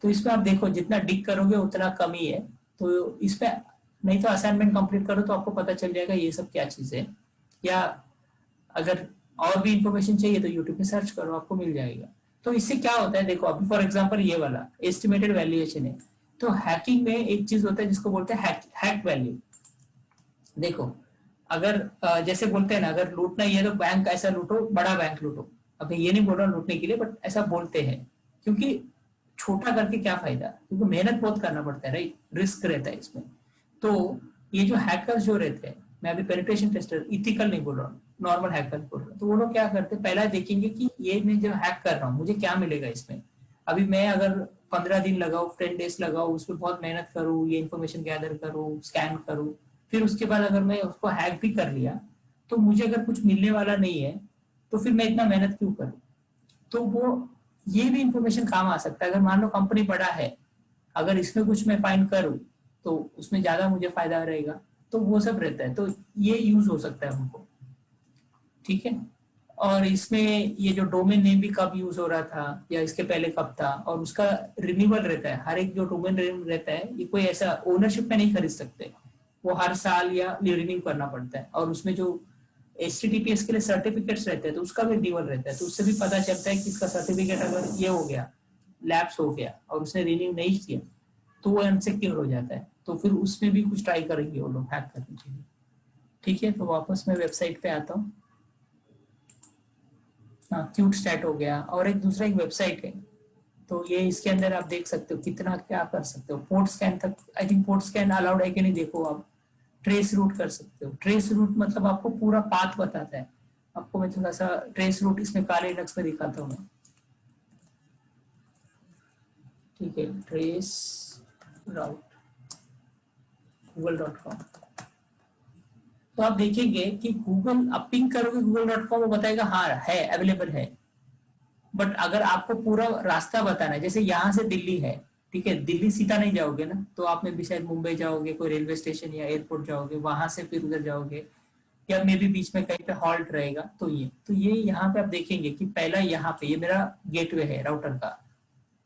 तो इसमें आप देखो जितना डिग करोगे उतना कम ही है, तो इसमें नहीं तो असाइनमेंट कंप्लीट करो तो आपको पता चल जाएगा ये सब क्या चीज है, या अगर और भी इंफॉर्मेशन चाहिए तो यूट्यूब पे सर्च करो आपको मिल जाएगा। तो इससे क्या होता है देखो, अभी फॉर एग्जांपल ये वाला एस्टिमेटेड वैल्यूएशन है, तो हैकिंग में एक चीज होता है जिसको बोलते हैं हैक वैल्यू। देखो अगर जैसे बोलते हैं ना, अगर लूटना ही है तो बैंक ऐसा लूटो, बड़ा बैंक लूटो। अब मैं ये नहीं बोल रहा लूटने के लिए, बट ऐसा बोलते हैं, क्योंकि छोटा करके क्या फायदा, क्योंकि मेहनत बहुत करना पड़ता है, राइट, रिस्क रहता है इसमें। तो ये जो हैकर्स जो रहते हैं, मैं अभी पेनिट्रेशन टेस्टर इथिकल नहीं बोल रहा हूँ, नॉर्मल हैकर बोल रहा हूँ, तो वो लोग क्या करते हैं, पहला देखेंगे कि ये मैं जो हैक कर रहा हूँ मुझे क्या मिलेगा इसमें। अभी मैं अगर 15 दिन लगाऊ, 10 डेज लगाऊ, उसमें बहुत मेहनत करूँ, ये इन्फॉर्मेशन गैदर करूँ, स्कैन करूँ, फिर उसके बाद अगर मैं उसको हैक भी कर लिया तो मुझे अगर कुछ मिलने वाला नहीं है तो फिर मैं इतना मेहनत क्यों करूँ। तो वो ये भी इंफॉर्मेशन काम आ सकता है, अगर मान लो कंपनी बड़ा है, अगर इसमें कुछ मैं फाइंड करूँ तो उसमें ज्यादा मुझे फायदा रहेगा, तो वो सब रहता है, तो ये यूज हो सकता है हमको, ठीक है। और इसमें ये जो डोमेन नेम भी कब यूज हो रहा था या इसके पहले कब था, और उसका रिन्यूअल रहता है, हर एक जो डोमेन नेम रहता है ये कोई ऐसा ओनरशिप में नहीं खरीद सकते, वो हर साल या रिन्यू करना पड़ता है। और उसमें जो HTTPS के लिए सर्टिफिकेट्स रहते हैं तो उसका भी रिन्यूअल रहता है, तो उससे भी पता चलता है कि इसका सर्टिफिकेट अगर ये हो गया, लैप्स हो गया और उसने रिन्यू नहीं किया तो वो अनसिक्योर हो जाता है, तो फिर उसमें भी कुछ ट्राई करेंगे वो लोग हैक करने के लिए, ठीक है। तो वापस मैं वेबसाइट पे आता हूँ। हाँ, क्यूट स्टैट हो गया, और एक दूसरा एक वेबसाइट है, तो ये इसके अंदर आप देख सकते हो कितना क्या कर सकते हो, पोर्ट स्कैन तक, I think port scan allowed है कि नहीं देखो, आप ट्रेस रूट कर सकते हो। ट्रेस रूट मतलब आपको पूरा पाथ बताता है। आपको मैं थोड़ा सा ट्रेस रूट इसमें काले लिनक्स में दिखाता हूँ, ठीक है। ट्रेस राउट google.com, तो आप देखेंगे कि गूगल आप पिंग करोगे google.com, वो बताएगा हाँ है, अवेलेबल है। बट अगर आपको पूरा रास्ता बताना है, जैसे यहाँ से दिल्ली है, ठीक है, दिल्ली सीधा नहीं जाओगे ना, तो आप में भी शायद मुंबई जाओगे, कोई रेलवे स्टेशन या एयरपोर्ट जाओगे, वहां से फिर उधर जाओगे, या मे भी बीच में कहीं पे हॉल्ट रहेगा। तो ये यहाँ पे आप देखेंगे कि पहला यहाँ पे ये मेरा गेटवे है राउटर का,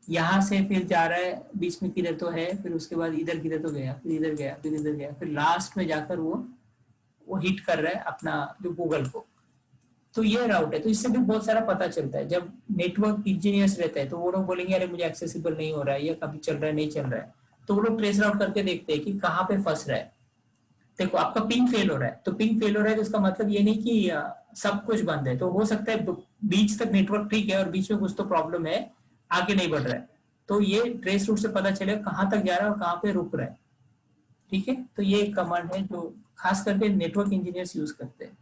यहाँ से फिर जा रहा है, बीच में किधर तो है, फिर उसके बाद इधर किधर तो गया, फिर इधर गया, फिर इधर गया, फिर लास्ट में जाकर वो हिट कर रहा है अपना जो गूगल को। तो ये राउट है, तो इससे भी बहुत सारा पता चलता है। जब नेटवर्क इंजीनियर्स रहते हैं तो वो लोग बोलेंगे अरे मुझे एक्सेसिबल नहीं हो रहा है, या कभी चल रहा है नहीं चल रहा है, तो वो लोग ट्रेस राउट करके देखते हैं कि कहाँ पे फंस रहा है। देखो आपका पिंग फेल हो रहा है, तो पिंग फेल हो रहा है तो इसका मतलब ये नहीं कि सब कुछ बंद है, तो हो सकता है बीच तक नेटवर्क ठीक है और बीच में कुछ तो प्रॉब्लम है, आगे नहीं बढ़ रहा है, तो ये ट्रेस रूट से पता चलेगा कहाँ तक जा रहा है और कहाँ पे रुक रहा है, ठीक है। तो ये एक कमांड है जो खास करके नेटवर्क इंजीनियर्स यूज करते हैं।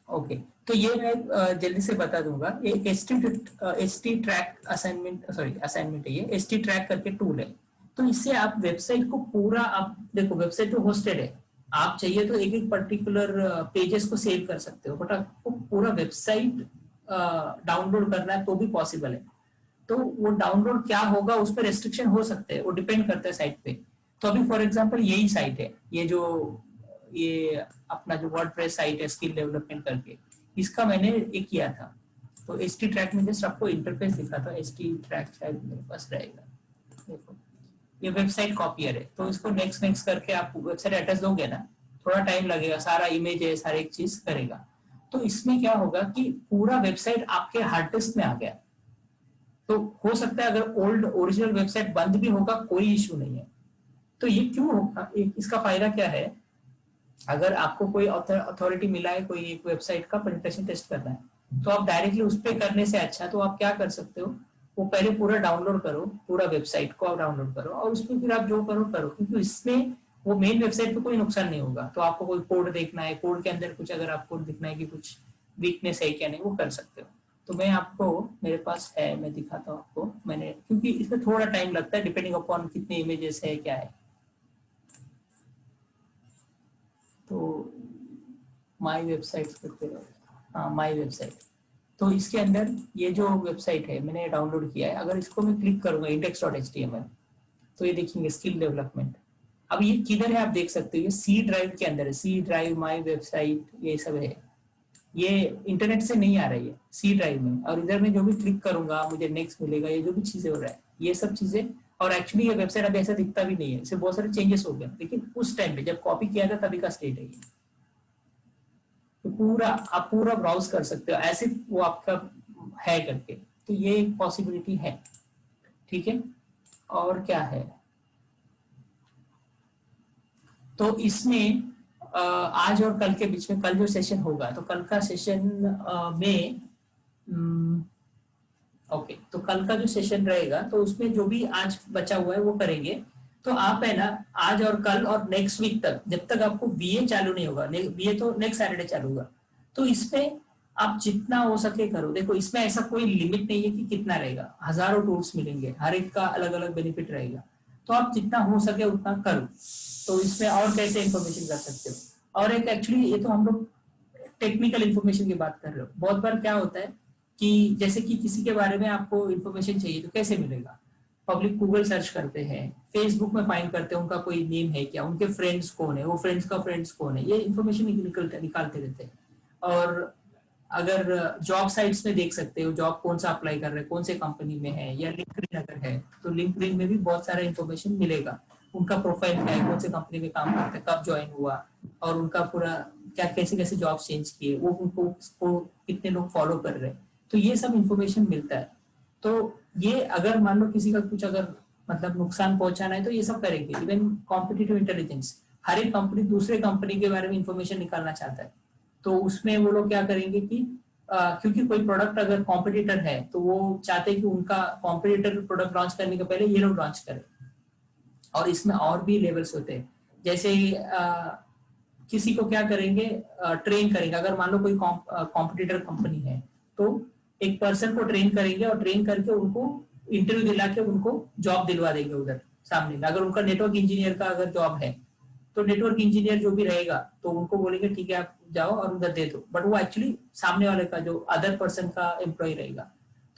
ओके, तो ये मैं जल्दी से बता दूंगा, ये एक एचटी ट्रैक असाइनमेंट है, ये एचटी ट्रैक करके टूल है। तो इससे आप वेबसाइट को पूरा, आप देखो वेबसाइट तो होस्टेड है, आप चाहिए तो एक एक पर्टिकुलर पेजेस को सेव कर सकते हो, बट आपको पूरा वेबसाइट डाउनलोड करना है तो भी पॉसिबल है। तो वो डाउनलोड क्या होगा उस पर रेस्ट्रिक्शन हो सकते हैं, वो डिपेंड करता है साइट पे। तो अभी फॉर एग्जांपल यही साइट है, ये अपना जो वर्डप्रेस साइट है स्किल डेवलपमेंट करके, इसका मैंने एक किया था। तो एचटी ट्रैक में जस्ट आपको इंटरफेस दिखा था, एचटी ट्रैक शायद मेरे पास रहेगा, देखो ये वेबसाइट कॉपियर है, तो इसको नेक्स्ट करके आप वेबसाइट एड्रेस दोगे ना, थोड़ा टाइम लगेगा, सारा इमेज है, सारी एक चीज करेगा। तो इसमें क्या होगा कि पूरा वेबसाइट आपके हार्ड डिस्क में आ गया। तो हो सकता है अगर ओल्ड ओरिजिनल वेबसाइट बंद भी होगा कोई इश्यू नहीं है। तो ये क्यों होगा, इसका फायदा क्या है, अगर आपको कोई अथॉरिटी मिला है कोई एक वेबसाइट का पेनिट्रेशन टेस्ट करना है, तो आप डायरेक्टली उस पर करने से अच्छा तो आप क्या कर सकते हो, वो पहले पूरा डाउनलोड करो, पूरा वेबसाइट को आप डाउनलोड करो और उसमें फिर आप जो करो करो, क्योंकि इसमें वो मेन वेबसाइट पे कोई नुकसान नहीं होगा। तो आपको कोई कोड देखना है, कोड के अंदर कुछ अगर आपको दिखना है कि कुछ वीकनेस है क्या नहीं, वो कर सकते हो। तो मैं आपको, मेरे पास है, मैं दिखाता हूँ आपको। मैंने, क्योंकि इसमें थोड़ा टाइम लगता है डिपेंडिंग अपॉन कितने इमेजेस है क्या है। तो माई वेबसाइट करते रहो, हाँ माई वेबसाइट। तो इसके अंदर ये जो वेबसाइट है मैंने डाउनलोड किया है, अगर इसको मैं क्लिक करूंगा index.html, तो ये देखेंगे स्किल डेवलपमेंट। अब ये किधर है आप देख सकते हो, ये सी ड्राइव के अंदर है, सी ड्राइव माई वेबसाइट ये सब है। ये इंटरनेट से नहीं आ रही है, सी ड्राइव में। और इधर में जो भी क्लिक करूंगा मुझे नेक्स्ट मिलेगा, ये जो भी चीजें हो रहा है ये सब चीजें। और एक्चुअली ये वेबसाइट अभी ऐसा दिखता भी नहीं है, इससे बहुत सारे चेंजेस हो गए, लेकिन उस टाइम पे जब कॉपी किया था तभी का स्टेट है ये। तो पूरा आप पूरा ब्राउज कर सकते हो ऐसे वो आपका है करके। तो ये एक पॉसिबिलिटी है, ठीक है। और क्या है, तो इसमें आज और कल के बीच में, कल जो सेशन होगा तो कल का सेशन में ओके, तो कल का जो सेशन रहेगा तो उसमें जो भी आज बचा हुआ है वो करेंगे। तो आप है ना आज और कल और नेक्स्ट वीक तक, जब तक आपको बीए चालू नहीं होगा, बीए तो नेक्स्ट सैटरडे चालू होगा, तो इसमें आप जितना हो सके करो। देखो इसमें ऐसा कोई लिमिट नहीं है कि कितना रहेगा, हजारों टूल्स मिलेंगे, हर एक का अलग अलग बेनिफिट रहेगा। तो आप जितना हो सके उतना करो। तो इसमें और कैसे इंफॉर्मेशन कर सकते हो। और एक एक्चुअली ये तो हम लोग टेक्निकल इंफॉर्मेशन की बात कर रहे हो, बहुत बार क्या होता है कि जैसे कि किसी के बारे में आपको इंफॉर्मेशन चाहिए तो कैसे मिलेगा, पब्लिक गूगल सर्च करते हैं, फेसबुक में फाइंड करते हैं उनका कोई नेम है क्या, उनके फ्रेंड्स कौन है, वो फ्रेंड्स का फ्रेंड्स कौन है, ये इंफॉर्मेशन निकालते रहते हैं। और अगर जॉब साइट्स में देख सकते हो जॉब कौन सा अप्लाई कर रहे हैं, कौन से कंपनी में है, या लिंक्डइन अगर है तो लिंक्डइन में भी बहुत सारा इंफॉर्मेशन मिलेगा, उनका प्रोफाइल क्या है, कौन से कंपनी में काम करते हैं, कब ज्वाइन हुआ, और उनका पूरा क्या कैसे कैसे जॉब चेंज किए, वो उनको कितने लोग फॉलो कर रहे हैं, तो ये सब इंफॉर्मेशन मिलता है। तो ये अगर मान लो किसी का कुछ अगर मतलब नुकसान पहुंचाना है तो ये सब करेंगे। इवन कॉम्पिटिटिव इंटेलिजेंस, हर एक कंपनी दूसरे कंपनी के बारे में इंफॉर्मेशन निकालना चाहता है, तो उसमें वो लोग क्या करेंगे कि क्योंकि कोई प्रोडक्ट अगर कॉम्पिटिटर है तो वो चाहते हैं कि उनका कॉम्पिटिटर प्रोडक्ट लॉन्च करने के पहले ये लोग लॉन्च करें। और इसमें और भी लेवल्स होते हैं, जैसे किसी को क्या करेंगे, ट्रेन करेंगे। अगर मान लो कोई कॉम्पिटिटर कंपनी है तो एक पर्सन को ट्रेन करेंगे और ट्रेन करके उनको इंटरव्यू दिला के उनको जॉब दिलवा देंगे उधर सामने में। अगर उनका नेटवर्क इंजीनियर का अगर जॉब है तो नेटवर्क इंजीनियर जो भी रहेगा तो उनको बोलेंगे ठीक है आप जाओ और उधर दे दो, बट वो एक्चुअली सामने वाले का जो अदर पर्सन का एम्प्लॉय रहेगा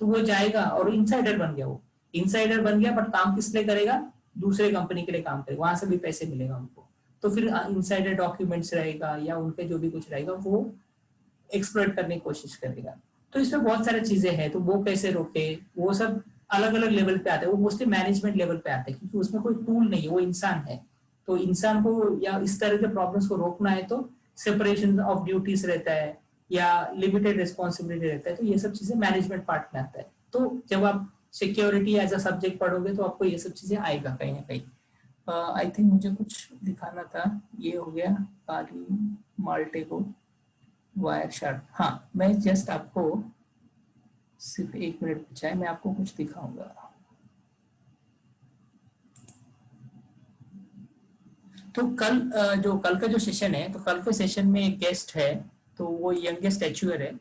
तो वो जाएगा और इनसाइडर बन गया, वो इनसाइडर बन गया, बट काम किस लिए करेगा, दूसरे कंपनी के लिए काम करेगा, वहां से भी पैसे मिलेगा उनको। तो फिर इनसाइडर डॉक्यूमेंट्स रहेगा या उनके जो भी कुछ रहेगा वो एक्सप्लोइट करने की कोशिश करेगा। तो इसमें बहुत सारी चीजें हैं, तो वो कैसे रोके, वो सब अलग अलग लेवल पे आते हैं, वो मोस्टली मैनेजमेंट लेवल पे आते हैं, क्योंकि उसमें कोई टूल नहीं है, वो इंसान है। तो इंसान को या इस तरह के प्रॉब्लम्स को रोकना है तो सेपरेशन ऑफ ड्यूटीज रहता है या लिमिटेड रिस्पॉन्सिबिलिटी रहता है, तो ये सब चीजें मैनेजमेंट पार्ट में आता है। तो जब आप सिक्योरिटी एज अ सब्जेक्ट पढ़ोगे तो आपको ये सब चीजें आएगा कहीं ना कहीं। आई थिंक मुझे कुछ दिखाना था, ये हो गया काली माल्टेगो वायर शार्प। हाँ मैं जस्ट आपको सिर्फ 1 मिनट बचा है, मैं आपको कुछ दिखाऊंगा। तो कल जो कल का जो सेशन है, तो कल के सेशन में एक गेस्ट है, तो वो यंगेस्ट एचयूअर है,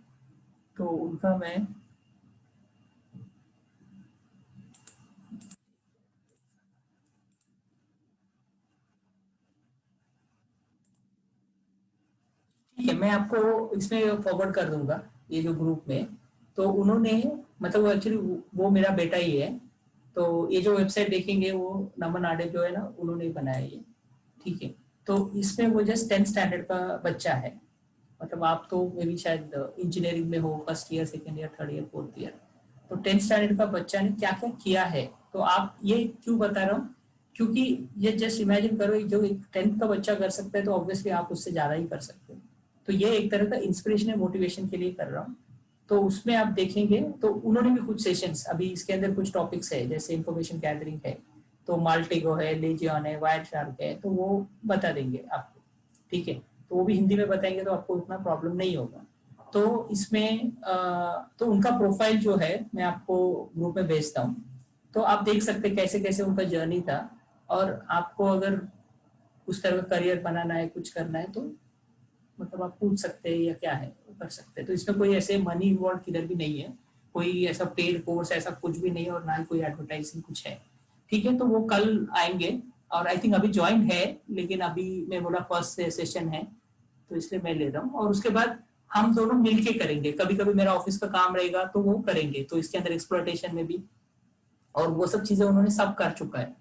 तो उनका मैं ठीक है, मैं आपको इसमें फॉरवर्ड कर दूंगा ये जो ग्रुप में। तो उन्होंने मतलब वो एक्चुअली वो मेरा बेटा ही है, तो ये जो वेबसाइट देखेंगे वो नमन आडे जो है ना उन्होंने बनाया ये, ठीक है। तो इसमें वो जस्ट 10th स्टैंडर्ड का बच्चा है, मतलब आप तो मे भी शायद इंजीनियरिंग में हो, first year, second year, third year, fourth year. तो 10th स्टैंडर्ड का बच्चा ने क्या क्या किया है, तो आप ये क्यों बता रहा हूँ, क्योंकि ये जस्ट इमेजिन करो जो एक 10th का बच्चा कर सकता है तो ऑब्वियसली आप उससे ज्यादा ही कर सकते हो। तो ये एक तरह का इंस्पिरेशन मोटिवेशन के लिए कर रहा हूँ। तो उसमें आप देखेंगे तो उन्होंने भी कुछ सेशंस, अभी इसके अंदर कुछ टॉपिक्स है जैसे इंफॉर्मेशन गैदरिंग है, तो माल्टेगो है, लेजियन है, वायर शार्क है, तो वो बता देंगे आपको, ठीक है। तो वो भी हिंदी में बताएंगे तो आपको उतना प्रॉब्लम नहीं होगा। तो इसमें तो उनका प्रोफाइल जो है मैं आपको ग्रुप में भेजता हूँ, तो आप देख सकते हैं कैसे कैसे उनका जर्नी था, और आपको अगर उस तरह का करियर बनाना है, कुछ करना है, तो मतलब आप पूछ सकते हैं या क्या है वो कर सकते हैं। तो इसमें कोई ऐसे मनी इन्वॉल्व किधर भी नहीं है, कोई ऐसा पेड कोर्स ऐसा कुछ भी नहीं है, और ना ही कोई एडवर्टाइजिंग कुछ है। ठीक है, तो वो कल आएंगे, और आई थिंक अभी ज्वाइन है, लेकिन अभी मैं बोला फर्स्ट सेशन है तो इसलिए मैं ले रहा हूँ। और उसके बाद हम दोनों मिलके करेंगे, कभी कभी मेरा ऑफिस का काम रहेगा तो वो करेंगे, तो इसके अंदर एक्सप्लॉयटेशन में भी, और वो सब चीजें उन्होंने सब कर चुका है,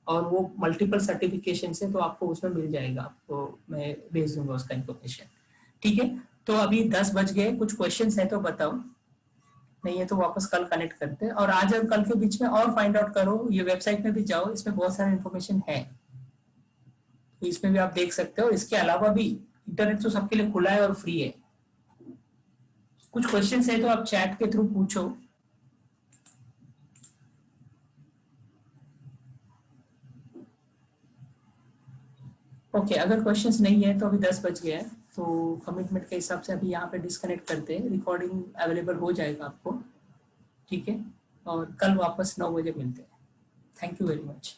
और वो मल्टीपल सर्टिफिकेशन है, तो आपको उसमें मिल जाएगा, आपको मैं भेज दूंगा उसका इन्फॉर्मेशन। ठीक है, तो अभी 10 बज गए, कुछ क्वेश्चंस है तो बताओ, नहीं है तो वापस कल कनेक्ट करते हैं। और आज और कल के बीच में और फाइंड आउट करो, ये वेबसाइट में भी जाओ, इसमें बहुत सारा इन्फॉर्मेशन है, तो इसमें भी आप देख सकते हो। इसके अलावा भी इंटरनेट तो सबके लिए खुला है और फ्री है। कुछ क्वेश्चंस है तो आप चैट के थ्रू पूछो। ओके, अगर क्वेश्चंस नहीं है तो अभी 10 बज गया है, तो कमिटमेंट के हिसाब से अभी यहाँ पे डिस्कनेक्ट करते हैं, रिकॉर्डिंग अवेलेबल हो जाएगा आपको। ठीक है, और कल वापस 9 बजे मिलते हैं। Thank you very much.